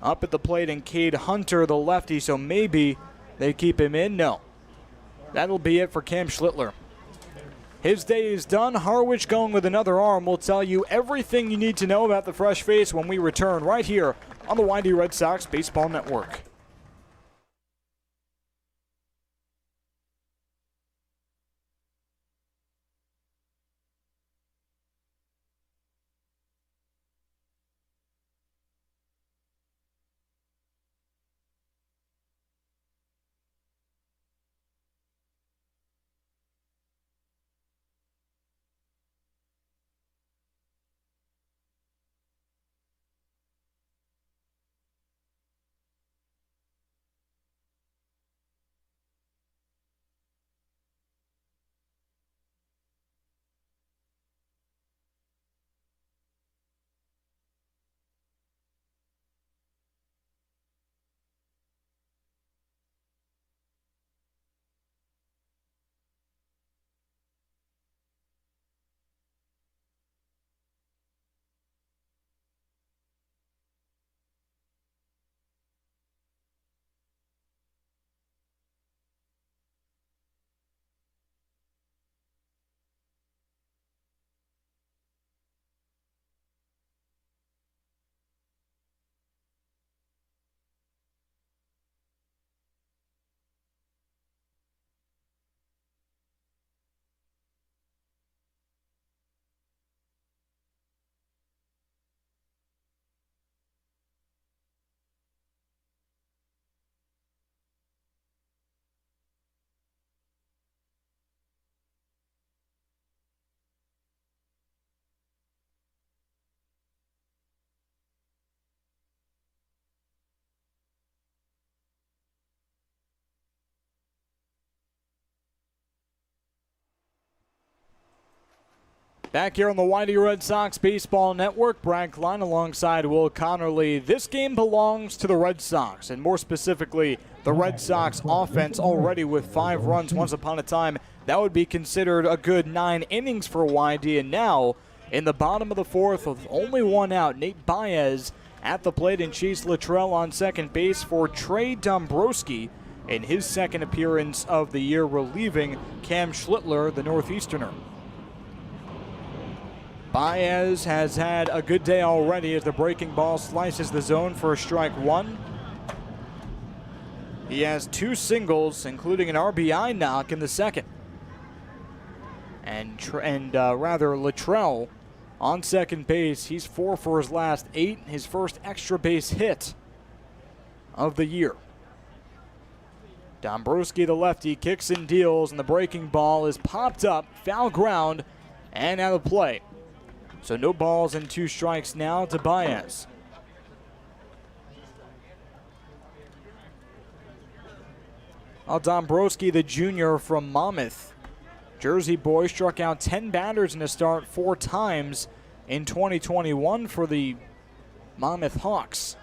up at the plate, and Cade Hunter, the lefty, so maybe they keep him in. No. That'll be it for Cam Schlittler. His day is done. Harwich going with another arm. We'll tell you everything you need to know about the fresh face when we return right here on the Y-D Red Sox Baseball Network. Back here on the Y-D Red Sox Baseball Network, Brad Klein alongside Will Connerly. This game belongs to the Red Sox, and more specifically, the Red Sox offense already with 5 runs. Once upon a time, that would be considered a good 9 innings for Y-D, and now in the bottom of the 4th with only 1 out, Nate Baez at the plate and Chase Luttrell on second base for Trey Dombrowski in his second appearance of the year, relieving Cam Schlittler, the Northeasterner. Baez has had a good day already as the breaking ball slices the zone for a strike 1. He has 2 singles, including an RBI knock in the second. And Luttrell on second base. He's 4 for his last 8, his first extra base hit of the year. Dombrowski, the lefty, kicks and deals, and the breaking ball is popped up, foul ground, and out of play. So no balls and 2 strikes now to Baez. Dombrowski, the junior from Monmouth, Jersey boy, struck out 10 batters in a start 4 times in 2021 for the Monmouth Hawks.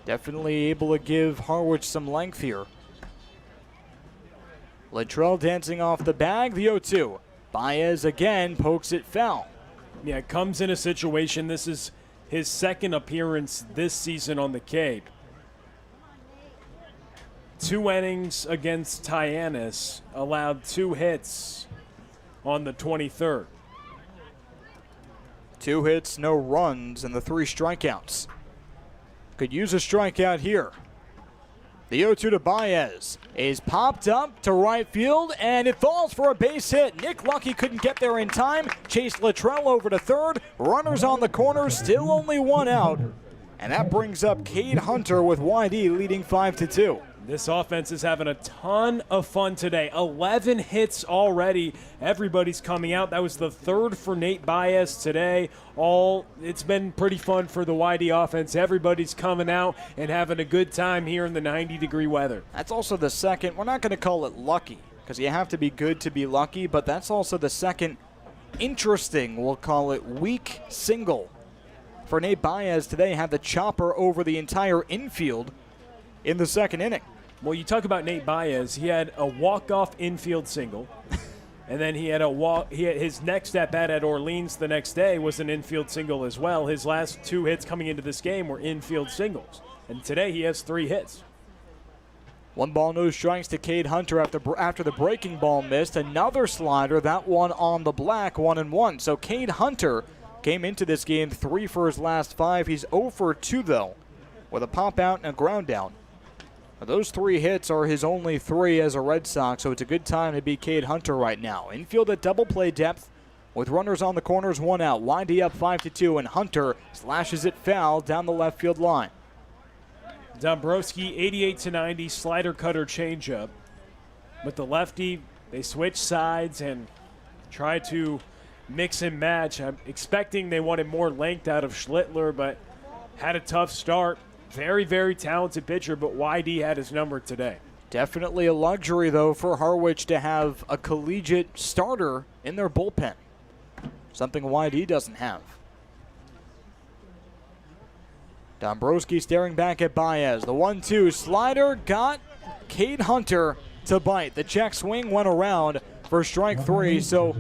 Definitely able to give Harwich some length here. Luttrell dancing off the bag, the 0-2. Baez again pokes it foul. Yeah, it comes in a situation. This is his second appearance this season on the Cape. 2 innings against Tyannis, allowed 2 hits on the 23rd. 2 hits, no runs, and the 3 strikeouts. Could use a strikeout here. The 0-2 to Baez is popped up to right field, and it falls for a base hit. Nick Lucky couldn't get there in time. Chase Luttrell over to third. Runners on the corner, still only 1 out. And that brings up Cade Hunter with Y-D leading 5-2. This offense is having a ton of fun today. 11 hits already. Everybody's coming out. That was the 3rd for Nate Baez today. It's been pretty fun for the Y-D offense. Everybody's coming out and having a good time here in the 90-degree weather. That's also the second. We're not going to call it lucky because you have to be good to be lucky, but that's also the second interesting, we'll call it, weak single for Nate Baez today. Had the chopper over the entire infield in the second inning. Well, you talk about Nate Baez. He had a walk-off infield single, and then he had his next at-bat at Orleans the next day was an infield single as well. His last 2 hits coming into this game were infield singles. and today he has 3 hits. 1 ball, no strikes to Cade Hunter after the breaking ball missed. Another slider, that one on the black, 1-1. So Cade Hunter came into this game 3 for his last 5. He's 0 for 2, though, with a pop out and a ground down. Those 3 hits are his only 3 as a Red Sox, so it's a good time to be Cade Hunter right now. Infield at double play depth with runners on the corners, 1 out. Y-D up 5-2, and Hunter slashes it foul down the left field line. Dombrowski, 88-90, slider cutter changeup. With the lefty, they switch sides and try to mix and match. I'm expecting they wanted more length out of Schlittler, but had a tough start. Very, very talented pitcher, but Y-D had his number today. Definitely a luxury, though, for Harwich to have a collegiate starter in their bullpen. Something Y-D doesn't have. Dombrowski staring back at Baez. The 1-2 slider got Cade Hunter to bite. The check swing went around for strike 3. So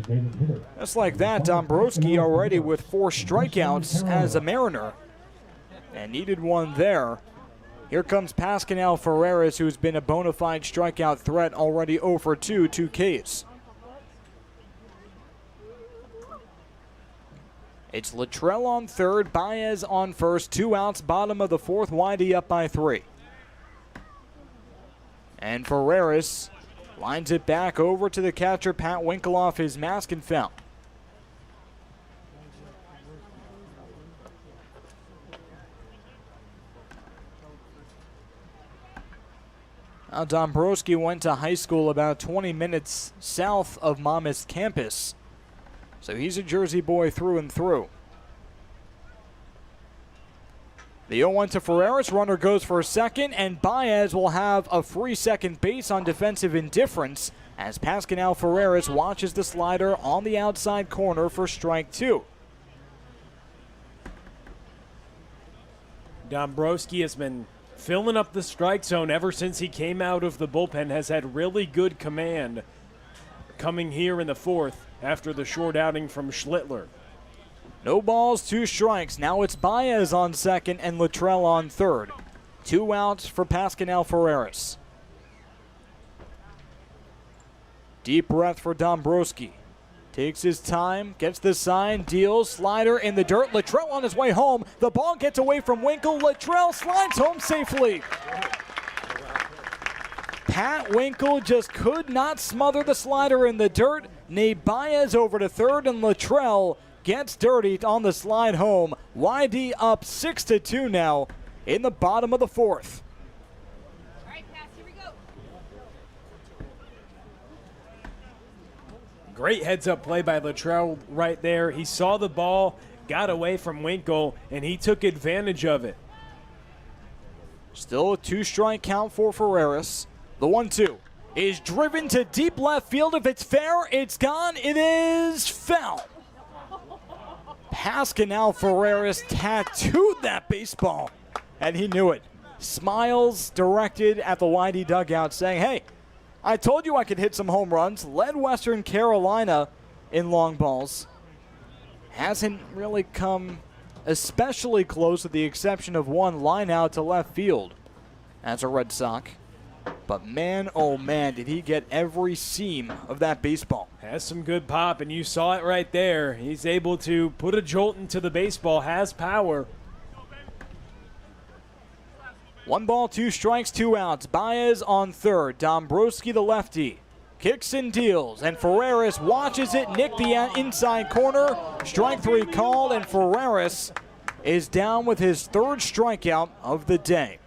just like that, Dombrowski already with 4 strikeouts as a Mariner. And needed one there. Here comes Pascal Ferreras, who's been a bona fide strikeout threat, already 0 for 2 Ks. It's Luttrell on third, Baez on first, 2 outs, bottom of the 4th, Y-D up by 3. And Ferreras lines it back over to the catcher, Pat Winkle, off his mask and foul. Now Dombrowski went to high school about 20 minutes south of Monmouth campus. So he's a Jersey boy through and through. The 0-1 to Ferreras. Runner goes for a second, and Baez will have a free second base on defensive indifference as Pascal Ferreras watches the slider on the outside corner for strike 2. Dombrowski has been filling up the strike zone ever since he came out of the bullpen, has had really good command coming here in the 4th after the short outing from Schlittler. No balls, 2 strikes. Now it's Baez on second and Luttrell on third. 2 outs for Pascal Ferreras. Deep breath for Dombrowski. Takes his time, gets the sign, deals, slider in the dirt. Luttrell on his way home. The ball gets away from Winkle. Luttrell slides home safely. Pat Winkle just could not smother the slider in the dirt. Nate Baez over to third, and Luttrell gets dirty on the slide home. Y-D up 6-2 now in the bottom of the 4th. All right, pass, here we go. Great heads-up play by Luttrell right there. He saw the ball, got away from Winkle, and he took advantage of it. Still a 2-strike count for Ferreras. The 1-2 is driven to deep left field. If it's fair, it's gone. It is foul. Pascal Ferreras tattooed that baseball, and he knew it. Smiles directed at the Y-D dugout saying, hey, I told you I could hit some home runs. Led Western Carolina in long balls. Hasn't really come especially close with the exception of one line out to left field as a Red Sox. But man, oh man, did he get every seam of that baseball. Has some good pop, and you saw it right there. He's able to put a jolt into the baseball, has power. 1 ball, 2 strikes, 2 outs. Baez on third. Dombrowski, the lefty, kicks and deals, and Ferreras watches it nick the inside corner. Strike 3 called, and Ferreras is down with his 3rd strikeout of the day.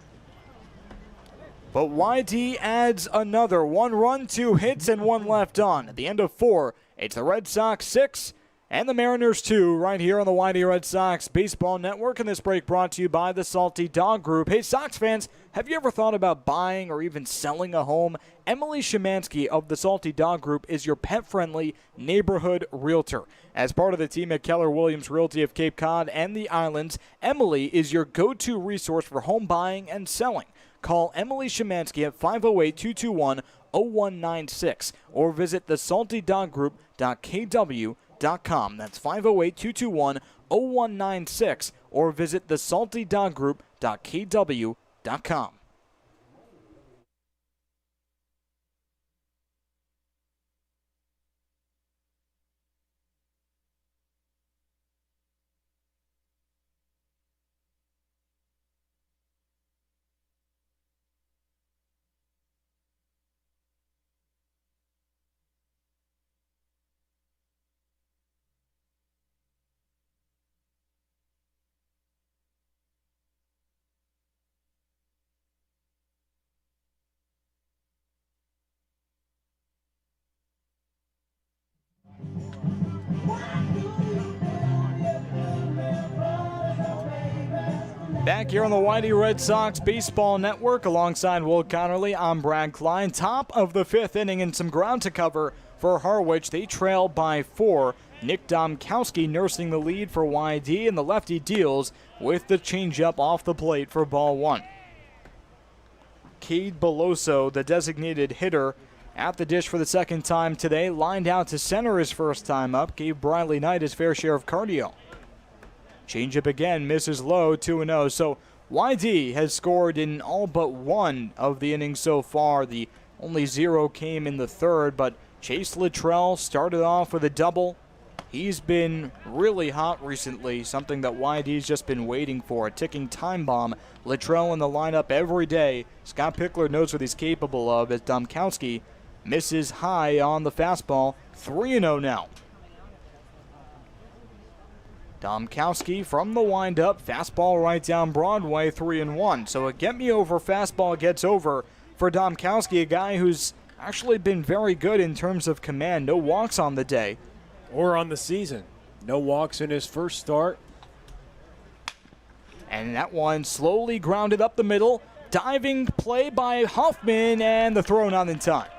But Y-D adds another 1 run, 2 hits, and 1 left on. At the end of 4, it's the Red Sox 6 and the Mariners 2 right here on the Y-D Red Sox Baseball Network. And this break brought to you by the Salty Dog Group. Hey, Sox fans, have you ever thought about buying or even selling a home? Emily Szymanski of the Salty Dog Group is your pet-friendly neighborhood realtor. As part of the team at Keller Williams Realty of Cape Cod and the Islands, Emily is your go-to resource for home buying and selling. Call Emily Szymanski at 508-221-0196 or visit thesaltydoggroup.kw.com. That's 508-221-0196 or visit thesaltydoggroup.kw.com. harwichybaseball.com. Back here on the Y-D Red Sox Baseball Network alongside Will Connerly, I'm Brad Klein. Top of the fifth inning and some ground to cover for Harwich. They trail by 4. Nick Domkowski nursing the lead for Y-D, and the lefty deals with the changeup off the plate for ball 1. Cade Beloso, the designated hitter, at the dish for the second time today. Lined out to center his first time up. Gave Briley Knight his fair share of cardio. Changeup again, misses low, 2-0. So Y-D has scored in all but one of the innings so far. The only 0 came in the third, but Chase Littrell started off with a double. He's been really hot recently, something that Y-D's just been waiting for, a ticking time bomb. Littrell in the lineup every day. Scott Pickler knows what he's capable of as Domkowski misses high on the fastball. 3-0 now. Domkowski from the windup, fastball right down Broadway, 3-1. So a get-me-over fastball gets over for Domkowski, a guy who's actually been very good in terms of command. No walks on the day. Or on the season. No walks in his first start. And that one slowly grounded up the middle. Diving play by Hoffman, and the throw not in time.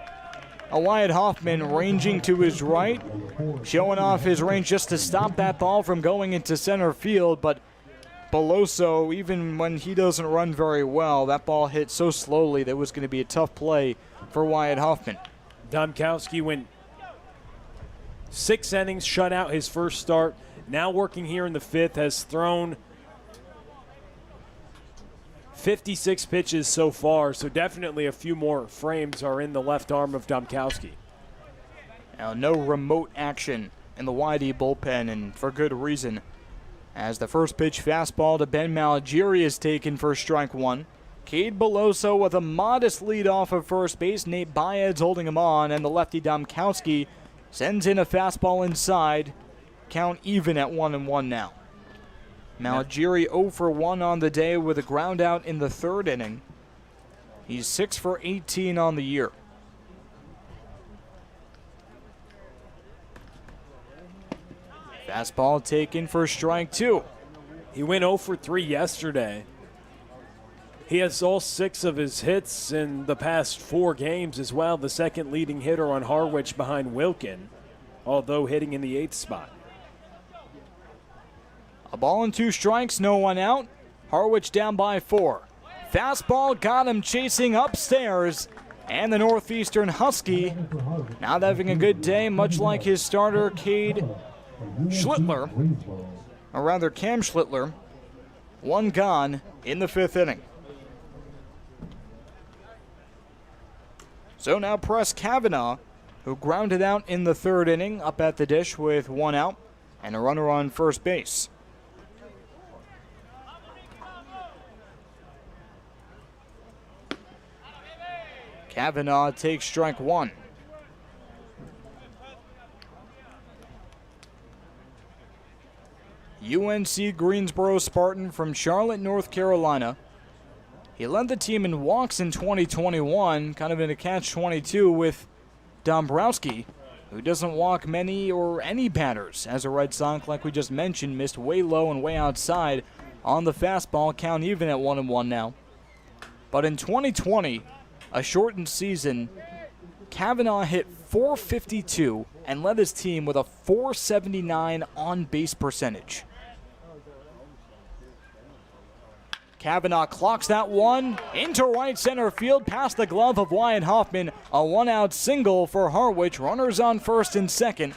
Wyatt Hoffman ranging to his right, showing off his range just to stop that ball from going into center field, but Beloso, even when he doesn't run very well, that ball hit so slowly that it was going to be a tough play for Wyatt Hoffman. Domkowski went 6 innings, shut out his first start. Now working here in the 5th, has thrown 56 pitches so far, so definitely a few more frames are in the left arm of Domkowski. Now, no remote action in the Y-D bullpen, and for good reason, as the first pitch fastball to Ben Malagiri is taken for strike 1. Cade Beloso with a modest lead off of first base. Nate Baez holding him on, and the lefty Domkowski sends in a fastball inside. Count even at 1-1 now. Malagiri 0 for 1 on the day with a ground out in the third inning. He's 6 for 18 on the year. Fastball taken for strike 2. He went 0 for 3 yesterday. He has all 6 of his hits in the past 4 games as well. The second leading hitter on Harwich behind Wilkin, although hitting in the 8th spot. A ball and 2 strikes, no one out. Harwich down by 4. Fastball got him chasing upstairs. And the Northeastern Husky not having a good day, much like his starter, Cade Schlittler. Or rather, Cam Schlittler. 1 gone in the 5th inning. So now Press Kavanaugh, who grounded out in the 3rd inning, up at the dish with 1 out and a runner on first base. Kavanaugh takes strike 1. UNC Greensboro Spartan from Charlotte, North Carolina. He led the team in walks in 2021, kind of in a catch-22 with Dombrowski, who doesn't walk many or any batters. As a Red Sox, like we just mentioned, missed way low and way outside on the fastball, count even at 1-1 now. But in 2020, a shortened season, Kavanaugh hit .452 and led his team with a .479 on-base percentage. Kavanaugh clocks that one into right center field past the glove of Wyatt Hoffman. A 1-out single for Harwich. Runners on first and second.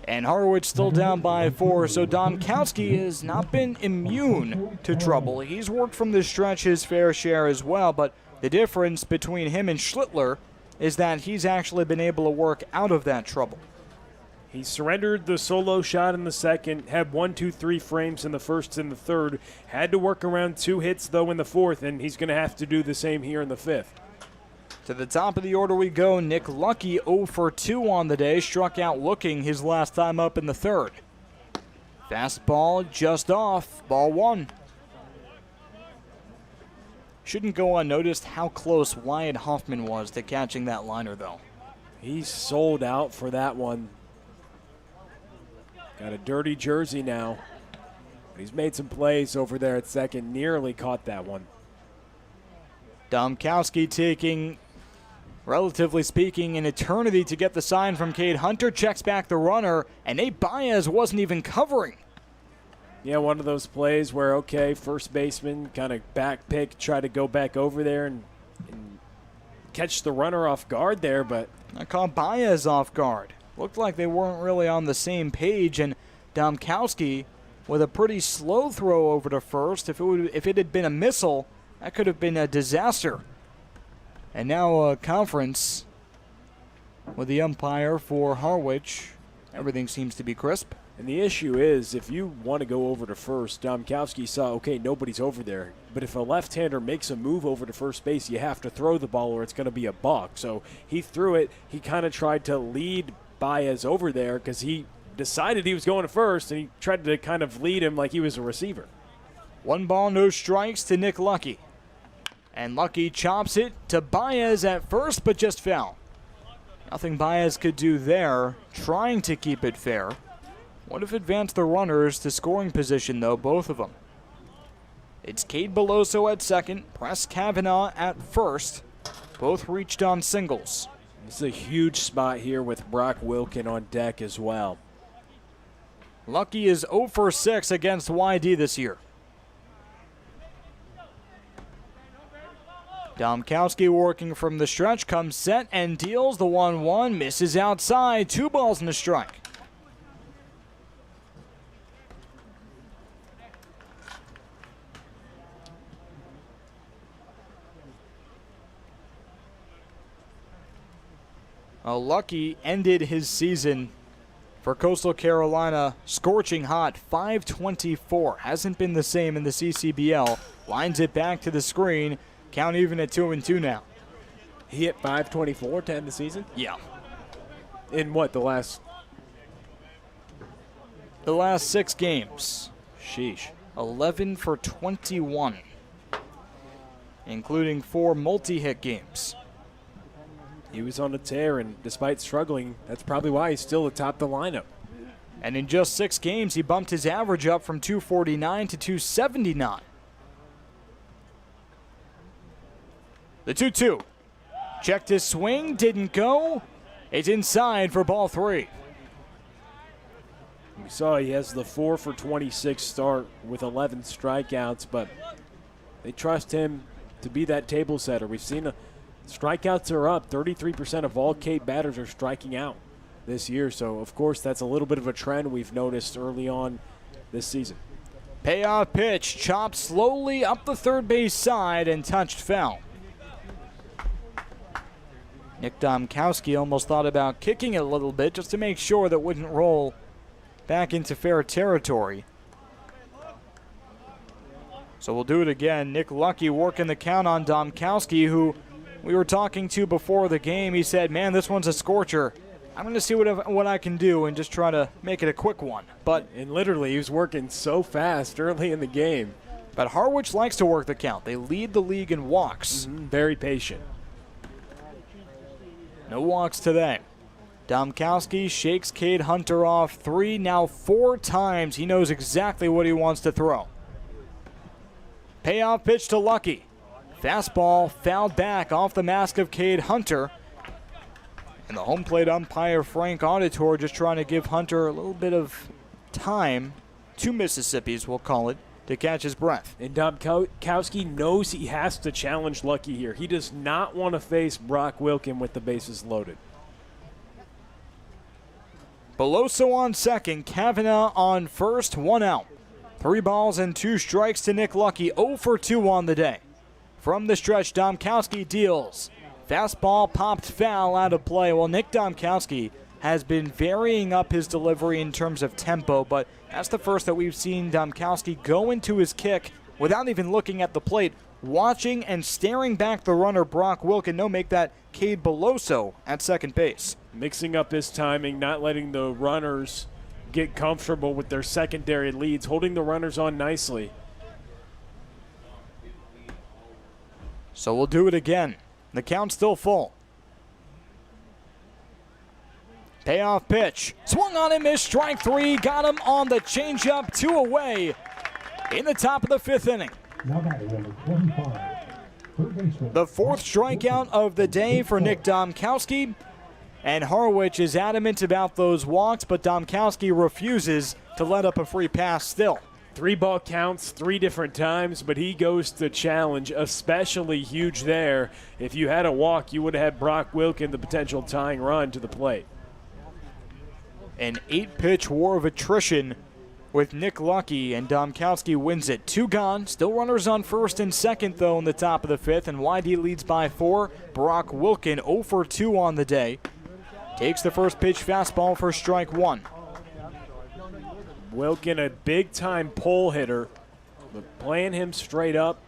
And Harwich still down by 4, so Domkowski has not been immune to trouble. He's worked from the stretch his fair share as well, but the difference between him and Schlittler is that he's actually been able to work out of that trouble. He surrendered the solo shot in the second, had 1, 2, 3 frames in the first and the third, had to work around 2 hits, though, in the fourth, and he's going to have to do the same here in the fifth. To the top of the order we go. Nick Lucky 0 for 2 on the day, struck out looking his last time up in the third. Fastball just off, ball 1. Shouldn't go unnoticed how close Wyatt Hoffman was to catching that liner, though. He's sold out for that one. Got a dirty jersey now. He's made some plays over there at second, nearly caught that one. Domkowski taking, relatively speaking, an eternity to get the sign from Cade Hunter, checks back the runner, and Nate Baez wasn't even covering. Yeah, one of those plays where, okay, first baseman kind of back pick, try to go back over there and catch the runner off guard there, but I caught Baez off guard. Looked like they weren't really on the same page, and Domkowski with a pretty slow throw over to first. If it had been a missile, that could have been a disaster. And now a conference with the umpire for Harwich. Everything seems to be crisp. And the issue is, if you want to go over to first, Domkowski saw, okay, nobody's over there. But if a left-hander makes a move over to first base, you have to throw the ball or it's going to be a balk. So he threw it. He kind of tried to lead Baez over there because he decided he was going to first, and he tried to kind of lead him like he was a receiver. 1 ball, no strikes to Nick Lucky. And Lucky chops it to Baez at first, but just foul. Nothing Baez could do there, trying to keep it fair. Would have advanced the runners to scoring position, though, both of them. It's Cade Beloso at second, Press Kavanaugh at first. Both reached on singles. This is a huge spot here with Brock Wilkin on deck as well. Lucky is 0 for 6 against Y-D this year. Domkowski working from the stretch, comes set and deals the 1-1, misses outside, 2 balls and a strike. Lucky ended his season for Coastal Carolina scorching hot, 524. Hasn't been the same in the CCBL. Lines it back to the screen. Count even at 2-2 now. He hit 524 to end the season? Yeah. In what, the last 6 games. Sheesh. 11 for 21, including 4 multi-hit games. He was on a tear, and despite struggling, that's probably why he's still atop the lineup. And in just 6 games, he bumped his average up from 249 to 279. The 2-2. Checked his swing, didn't go. It's inside for ball 3. We saw he has the 4 for 26 start with 11 strikeouts, but they trust him to be that table setter. We've seen strikeouts are up. 33% of all Cape batters are striking out this year. So, of course, that's a little bit of a trend we've noticed early on this season. Payoff pitch, chopped slowly up the third base side and touched foul. Nick Domkowski almost thought about kicking it a little bit just to make sure that wouldn't roll back into fair territory. So we'll do it again. Nick Lucky working the count on Domkowski, who we were talking to before the game. He said, man, this one's a scorcher. I'm going to see what I can do and just try to make it a quick one. And literally, he was working so fast early in the game. But Harwich likes to work the count. They lead the league in walks. Very patient. No walks today. Domkowski shakes Cade Hunter off 3, now 4 times. He knows exactly what he wants to throw. Payoff pitch to Lucky. Fastball fouled back off the mask of Cade Hunter. And the home plate umpire, Frank Auditor, just trying to give Hunter a little bit of time, 2 Mississippis, we'll call it, to catch his breath. And Domkowski knows he has to challenge Lucky here. He does not want to face Brock Wilkin with the bases loaded. Beloso on second, Kavanaugh on first, 1 out. 3 balls and 2 strikes to Nick Lucky, 0 for 2 on the day. From the stretch, Domkowski deals. Fastball popped foul out of play. Well, Nick Domkowski has been varying up his delivery in terms of tempo, but that's the first that we've seen Domkowski go into his kick without even looking at the plate, watching and staring back the runner Brock Wilken. No, make that Cade Beloso at second base. Mixing up his timing, not letting the runners get comfortable with their secondary leads, holding the runners on nicely. So we'll do it again. The count's still full. Payoff pitch. Swung on and missed. Strike 3. Got him on the changeup. 2 away in the top of the 5th inning. Now batting number 25, third baseman. The 4th strikeout of the day for Nick Domkowski. And Harwich is adamant about those walks, but Domkowski refuses to let up a free pass still. 3-ball counts 3 different times, but he goes to challenge, especially huge there. If you had a walk, you would have had Brock Wilken, the potential tying run, to the plate. An 8-pitch war of attrition with Nick Lucky, and Domkowski wins it. 2 gone. Still runners on first and second, though, in the top of the 5th, and Y-D leads by 4. Brock Wilken 0 for 2 on the day. Takes the first pitch fastball for strike 1. Wilken, a big-time pole hitter, but playing him straight up.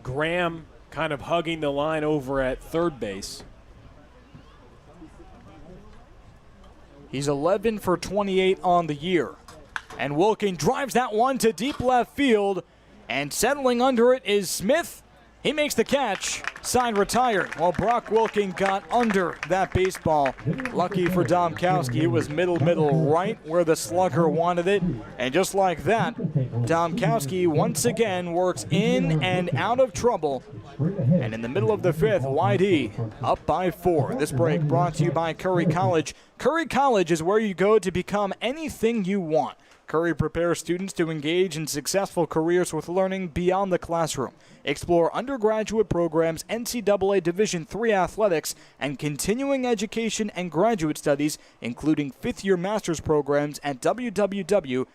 Graham kind of hugging the line over at third base. He's 11 for 28 on the year. And Wilken drives that one to deep left field. And settling under it is Smith. He makes the catch. Side retired. While Brock Wilken got under that baseball. Lucky for Domkowski, it was middle right where the slugger wanted it. And just like that, Domkowski once again works in and out of trouble. And in the middle of the 5th, Y-D up by 4. This break brought to you by Curry College. Curry College is where you go to become anything you want. Curry prepares students to engage in successful careers with learning beyond the classroom. Explore undergraduate programs, NCAA Division III athletics, and continuing education and graduate studies, including 5th-year master's programs at www.curry.edu.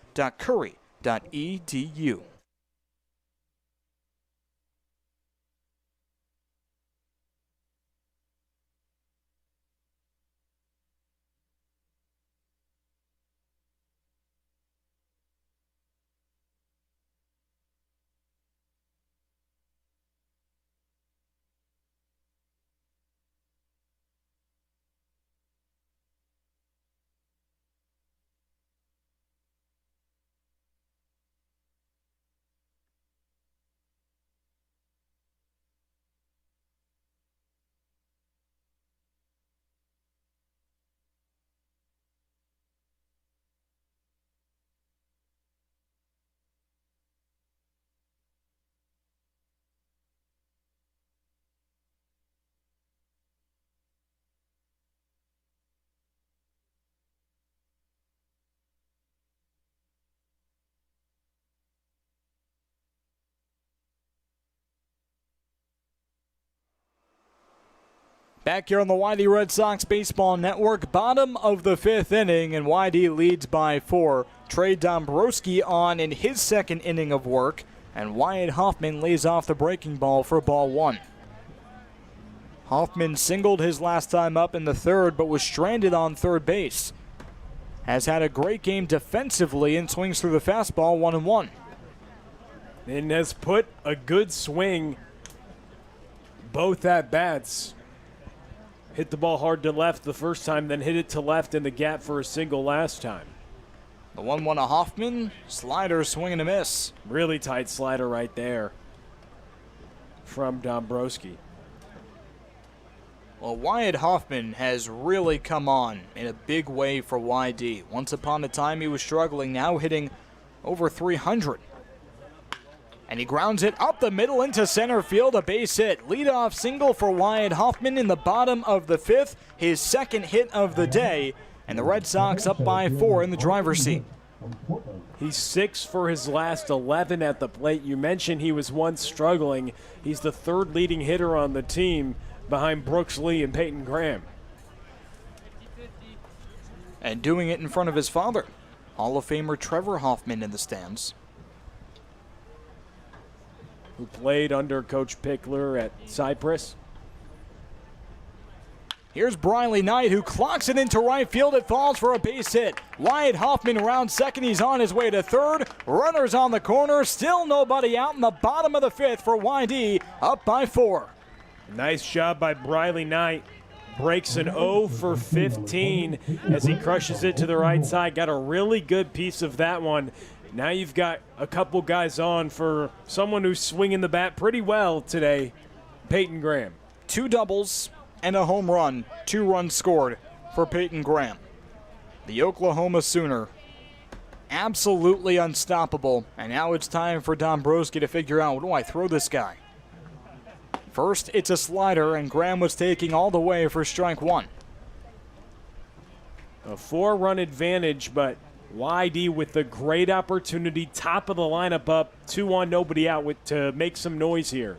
Back here on the Y-D Red Sox Baseball Network, bottom of the 5th inning, and Y-D leads by 4. Trey Dombrowski on in his 2nd inning of work, and Wyatt Hoffman lays off the breaking ball for ball 1. Hoffman singled his last time up in the 3rd, but was stranded on third base. Has had a great game defensively and swings through the fastball 1-1. And has put a good swing both at bats. Hit the ball hard to left the first time, then hit it to left in the gap for a single last time. The 1-1 to Hoffman. Slider, swing and a miss. Really tight slider right there from Dombrowski. Well, Wyatt Hoffman has really come on in a big way for Y-D. Once upon a time, he was struggling, now hitting over 300. And he grounds it up the middle into center field, a base hit. Leadoff single for Wyatt Hoffman in the bottom of the 5th, his 2nd hit of the day, and the Red Sox up by 4 in the driver's seat. He's 6 for his last 11 at the plate. You mentioned he was once struggling. He's the 3rd leading hitter on the team behind Brooks Lee and Peyton Graham. and doing it in front of his father, Hall of Famer Trevor Hoffman, in the stands. Who played under Coach Pickler at Cypress. Here's Briley Knight, who clocks it into right field. It falls for a base hit. Wyatt Hoffman around second. He's on his way to third. Runners on the corner. Still nobody out in the bottom of the fifth for Y-D, up by 4. Nice job by Briley Knight. Breaks an 0 for 15 as he crushes it to the right side. Got a really good piece of that one. Now you've got a couple guys on for someone who's swinging the bat pretty well today, Peyton Graham. 2 doubles and a home run. 2 runs scored for Peyton Graham. The Oklahoma Sooner, absolutely unstoppable. And now it's time for Dombrowski to figure out, what do I throw this guy? First, it's a slider, and Graham was taking all the way for strike 1. A 4-run advantage, but Y-D with the great opportunity, top of the lineup up, 2 on, nobody out, to make some noise here.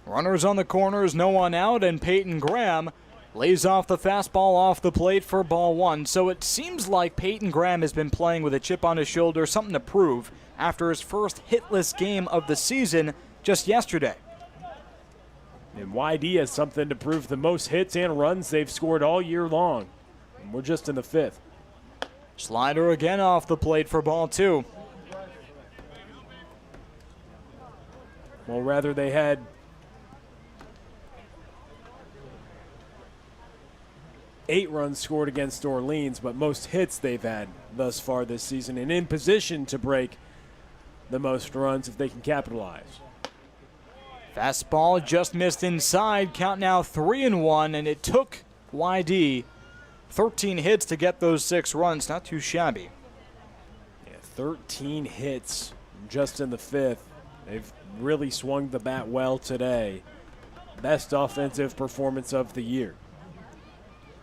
Runners on the corners, no one out, and Peyton Graham lays off the fastball off the plate for ball 1. So it seems like Peyton Graham has been playing with a chip on his shoulder, something to prove after his first hitless game of the season just yesterday. And Y-D has something to prove, the most hits and runs they've scored all year long. And we're just in the 5th. Slider again off the plate for ball 2. Well, rather they had eight runs scored against Orleans, but most hits they've had thus far this season, and in position to break the most runs if they can capitalize. Fastball just missed inside. Count now 3-1, and it took Y-D 13 hits to get those 6 runs. Not too shabby. Yeah, 13 hits just in the 5th. They've really swung the bat well today. Best offensive performance of the year.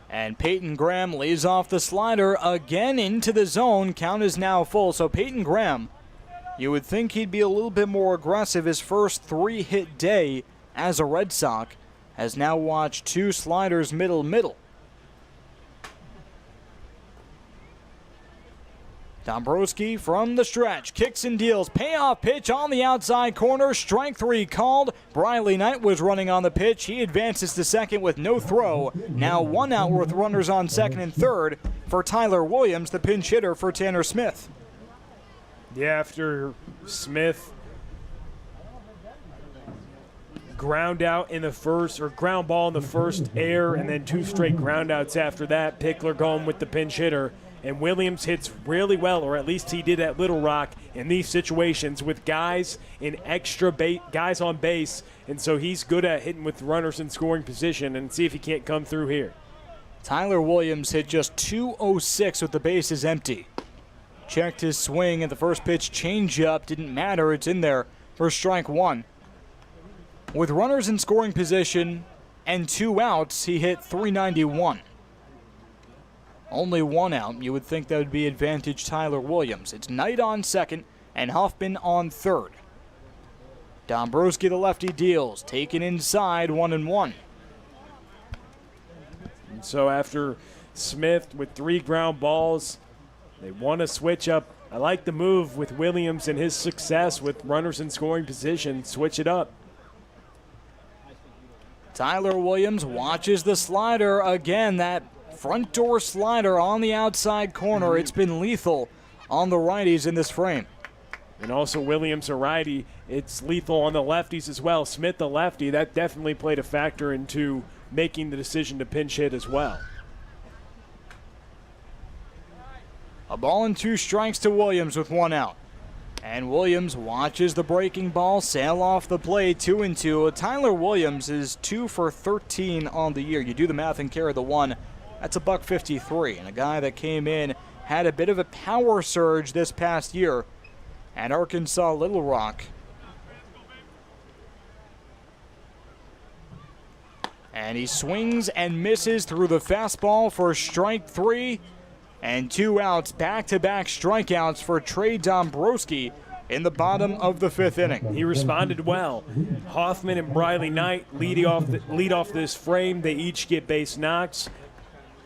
And Peyton Graham lays off the slider again into the zone. Count is now full. So Peyton Graham, you would think he'd be a little bit more aggressive. His first 3-hit day as a Red Sox has now watched 2 sliders middle. Dombrowski from the stretch, kicks and deals, payoff pitch on the outside corner, strike 3 called. Briley Knight was running on the pitch. He advances to second with no throw. Now 1 out with runners on second and third for Tyler Williams, the pinch hitter for Tanner Smith. Yeah, after Smith ground out in the first, or ground ball in the first, air, and then 2 straight ground outs after that, Pickler going with the pinch hitter. And Williams hits really well, or at least he did at Little Rock in these situations with guys in extra guys on base. And so he's good at hitting with runners in scoring position, and see if he can't come through here. Tyler Williams hit just .206 with the bases empty. Checked his swing at the first pitch, changeup, didn't matter, it's in there for strike 1. With runners in scoring position and 2 outs, he hit .391. Only 1 out. You would think that would be advantage Tyler Williams. It's Knight on second and Hoffman on third. Dombrowski, the lefty, deals. Taken inside, 1-1. And so after Smith with 3 ground balls, they want to switch up. I like the move with Williams and his success with runners in scoring position. Switch it up. Tyler Williams watches the slider again. That front door slider on the outside corner. It's been lethal on the righties in this frame. And also Williams, a righty. It's lethal on the lefties as well. Smith, the lefty, that definitely played a factor into making the decision to pinch hit as well. A ball and 2 strikes to Williams with 1 out. And Williams watches the breaking ball sail off the plate, 2-2. Tyler Williams is 2 for 13 on the year. You do the math and carry the 1. That's $153, and a guy that came in, had a bit of a power surge this past year at Arkansas Little Rock. And he swings and misses through the fastball for strike 3, and 2 outs, back-to-back strikeouts for Trey Dombrowski in the bottom of the 5th inning. He responded well. Hoffman and Briley Knight lead off this frame. They each get base knocks.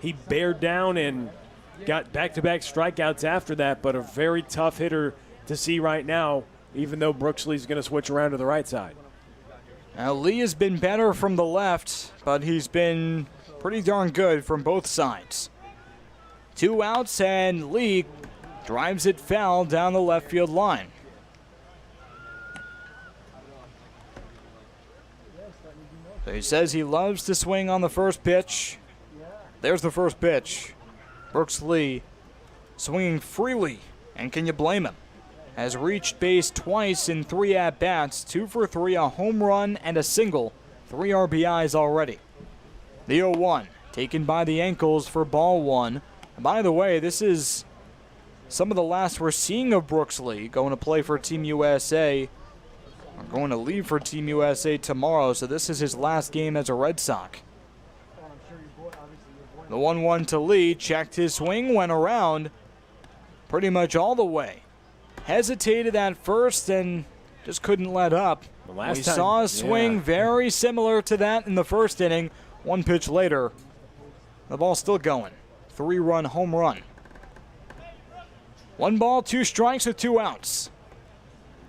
he bared down and got back-to-back strikeouts after that, but a very tough hitter to see right now, even though Brooksley's going to switch around to the right side. Now, Lee has been better from the left, but he's been pretty darn good from both sides. 2 outs, and Lee drives it foul down the left field line. So he says he loves to swing on the first pitch. There's the first pitch. Brooks Lee swinging freely, and can you blame him? Has reached base twice in 3 at-bats, 2 for 3, a home run and a single, 3 RBIs already. The 0-1 taken by the ankles for ball 1. And by the way, this is some of the last we're seeing of Brooks Lee, going to play for Team USA. Or going to leave for Team USA tomorrow, so this is his last game as a Red Sox. The 1-1 to Lee, checked his swing, went around pretty much all the way. Hesitated at first and just couldn't let up. We saw a swing very similar to that in the first inning. 1 pitch later, the ball's still going. 3-run home run. 1 ball, 2 strikes with 2 outs.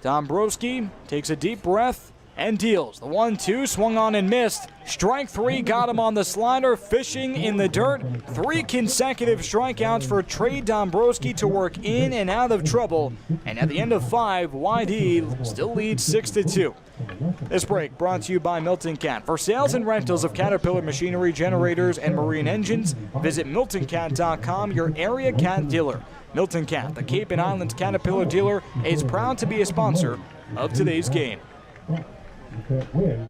Dombrowski takes a deep breath and deals. The 1-2 swung on and missed. Strike 3 got him on the slider, fishing in the dirt. 3 consecutive strikeouts for Trey Dombrowski to work in and out of trouble. And at the end of 5, Y-D still leads 6-2. This break brought to you by Milton Cat. For sales and rentals of Caterpillar machinery, generators, and marine engines, visit MiltonCat.com, your area cat dealer. Milton Cat, the Cape and Islands Caterpillar dealer, is proud to be a sponsor of today's game. You can't win.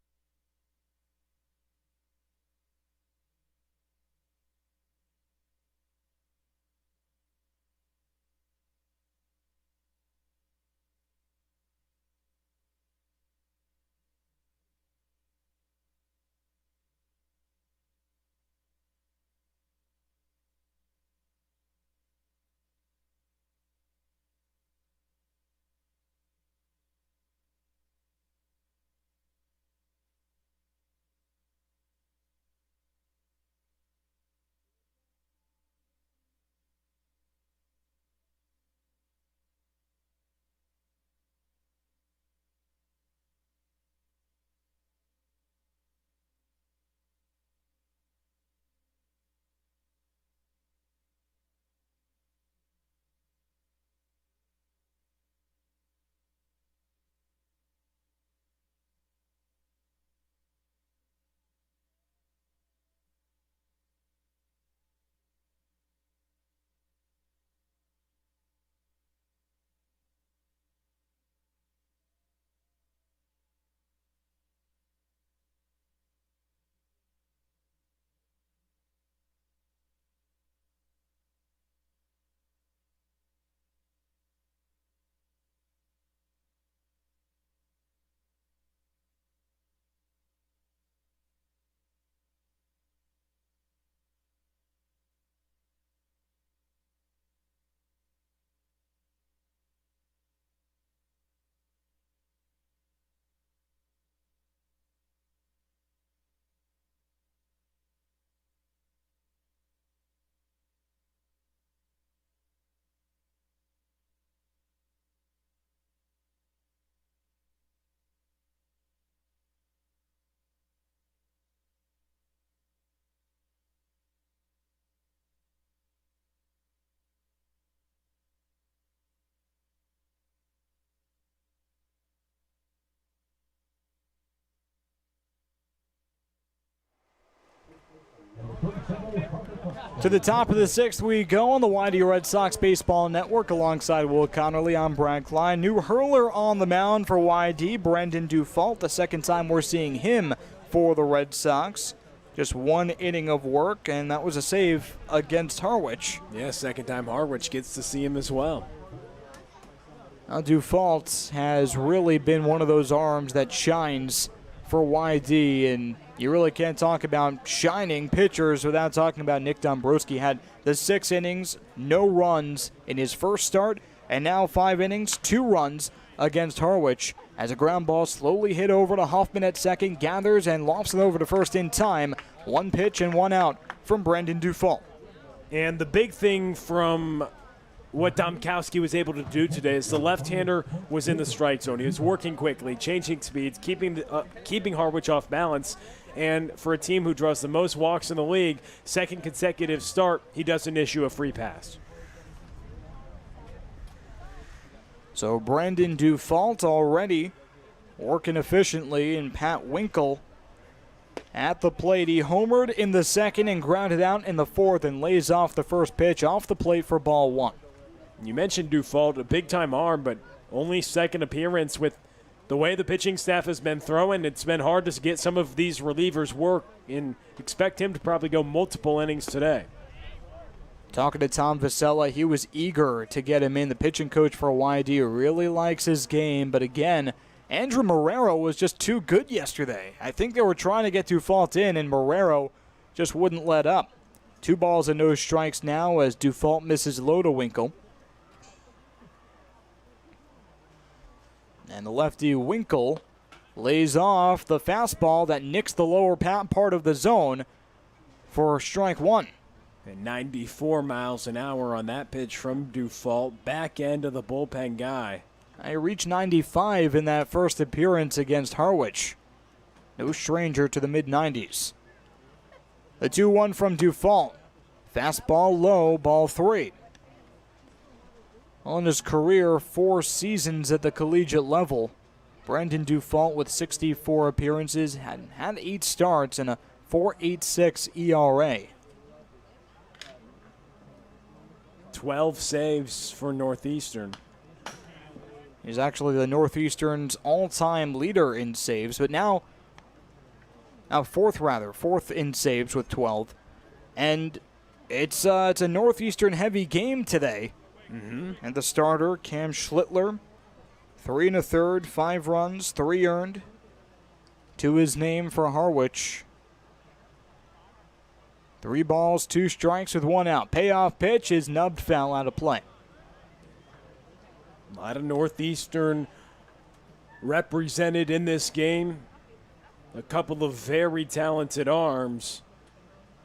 To the top of the 6th we go on the Y-D Red Sox Baseball Network. Alongside Will Connerly, I'm Brad Klein. New hurler on the mound for Y-D, Brendan Dufault. The second time we're seeing him for the Red Sox. Just 1 inning of work, and that was a save against Harwich. Yeah, second time Harwich gets to see him as well. Now Dufault has really been one of those arms that shines for Y-D, and you really can't talk about shining pitchers without talking about Nick Dombrowski. Had the 6 innings, no runs in his first start, and now 5 innings, 2 runs against Harwich as a ground ball slowly hit over to Hoffman at second, gathers and lofts it over to first in time. 1 pitch and 1 out from Brendan Dufault. And the big thing from what Domkowski was able to do today is the left-hander was in the strike zone. He was working quickly, changing speeds, keeping Harwich off balance. And for a team who draws the most walks in the league, second consecutive start, he doesn't issue a free pass. So Brandon Dufault already working efficiently, and Pat Winkle at the plate. He homered in the second and grounded out in the fourth and lays off the first pitch off the plate for ball one. You mentioned Dufault, a big-time arm, but only second appearance. With the way the pitching staff has been throwing, it's been hard to get some of these relievers work, and expect him to probably go multiple innings today. Talking to Tom Vasella, he was eager to get him in. The pitching coach for Y-D really likes his game, but again, Andrew Marrero was just too good yesterday. I think they were trying to get Dufault in, and Marrero just wouldn't let up. 2 balls and no strikes now as Dufault misses low to Winkle. And the lefty Winkle lays off the fastball that nicks the lower part of the zone for strike one. And 94 miles an hour on that pitch from Dufault, back end of the bullpen guy. I reached 95 in that first appearance against Harwich. No stranger to the mid-90s. The 2-1 from Dufault. Fastball low, ball 3. On his career, 4 seasons at the collegiate level, Brandon Dufault with 64 appearances had 8 starts and a 4.86 ERA. 12 saves for Northeastern. He's actually the Northeastern's all-time leader in saves, but now fourth in saves with 12. And it's a Northeastern heavy game today. And the starter, Cam Schlittler, 3 1/3, 5 runs, 3 earned to his name for Harwich. 3 balls, 2 strikes with 1 out. Payoff pitch is nubbed, foul, out of play. A lot of Northeastern represented in this game. A couple of very talented arms.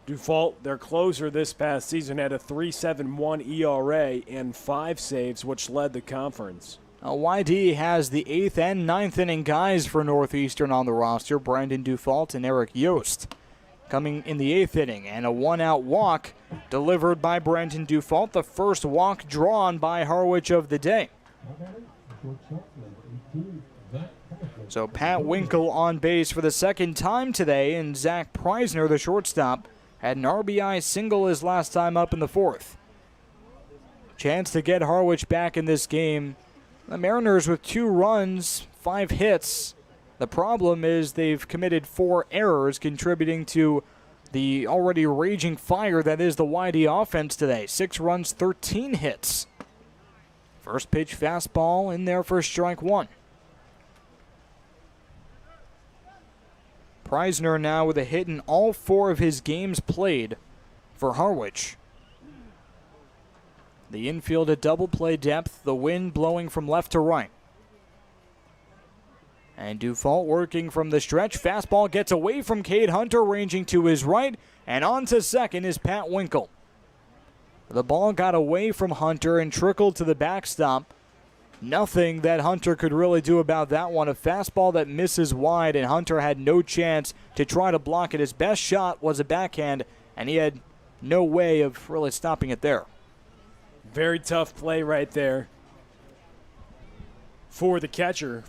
Dufault, their closer this past season, had a 3.71 ERA and 5 saves, which led the conference. Y-D has the 8th and 9th inning guys for Northeastern on the roster. Brandon Dufault and Eric Yost coming in the 8th inning, and a 1-out walk delivered by Brandon Dufault, the first walk drawn by Harwich of the day. So Pat Winkle on base for the second time today, and Zach Preisner, the shortstop, had an RBI single his last time up in the 4th. Chance to get Harwich back in this game. The Mariners with 2 runs, 5 hits. The problem is they've committed 4 errors, contributing to the already raging fire that is the Y-D offense today. 6 runs, 13 hits. First pitch fastball in there for strike 1. Preisner now with a hit in all 4 of his games played for Harwich. The infield at double play depth, the wind blowing from left to right. And Dufault working from the stretch. Fastball gets away from Cade Hunter, ranging to his right, and on to second is Pat Winkle. The ball got away from Hunter and trickled to the backstop. Nothing that Hunter could really do about that one. A fastball that misses wide, and Hunter had no chance to try to block it. His best shot was a backhand, and he had no way of really stopping it there. Very tough play right there for the catcher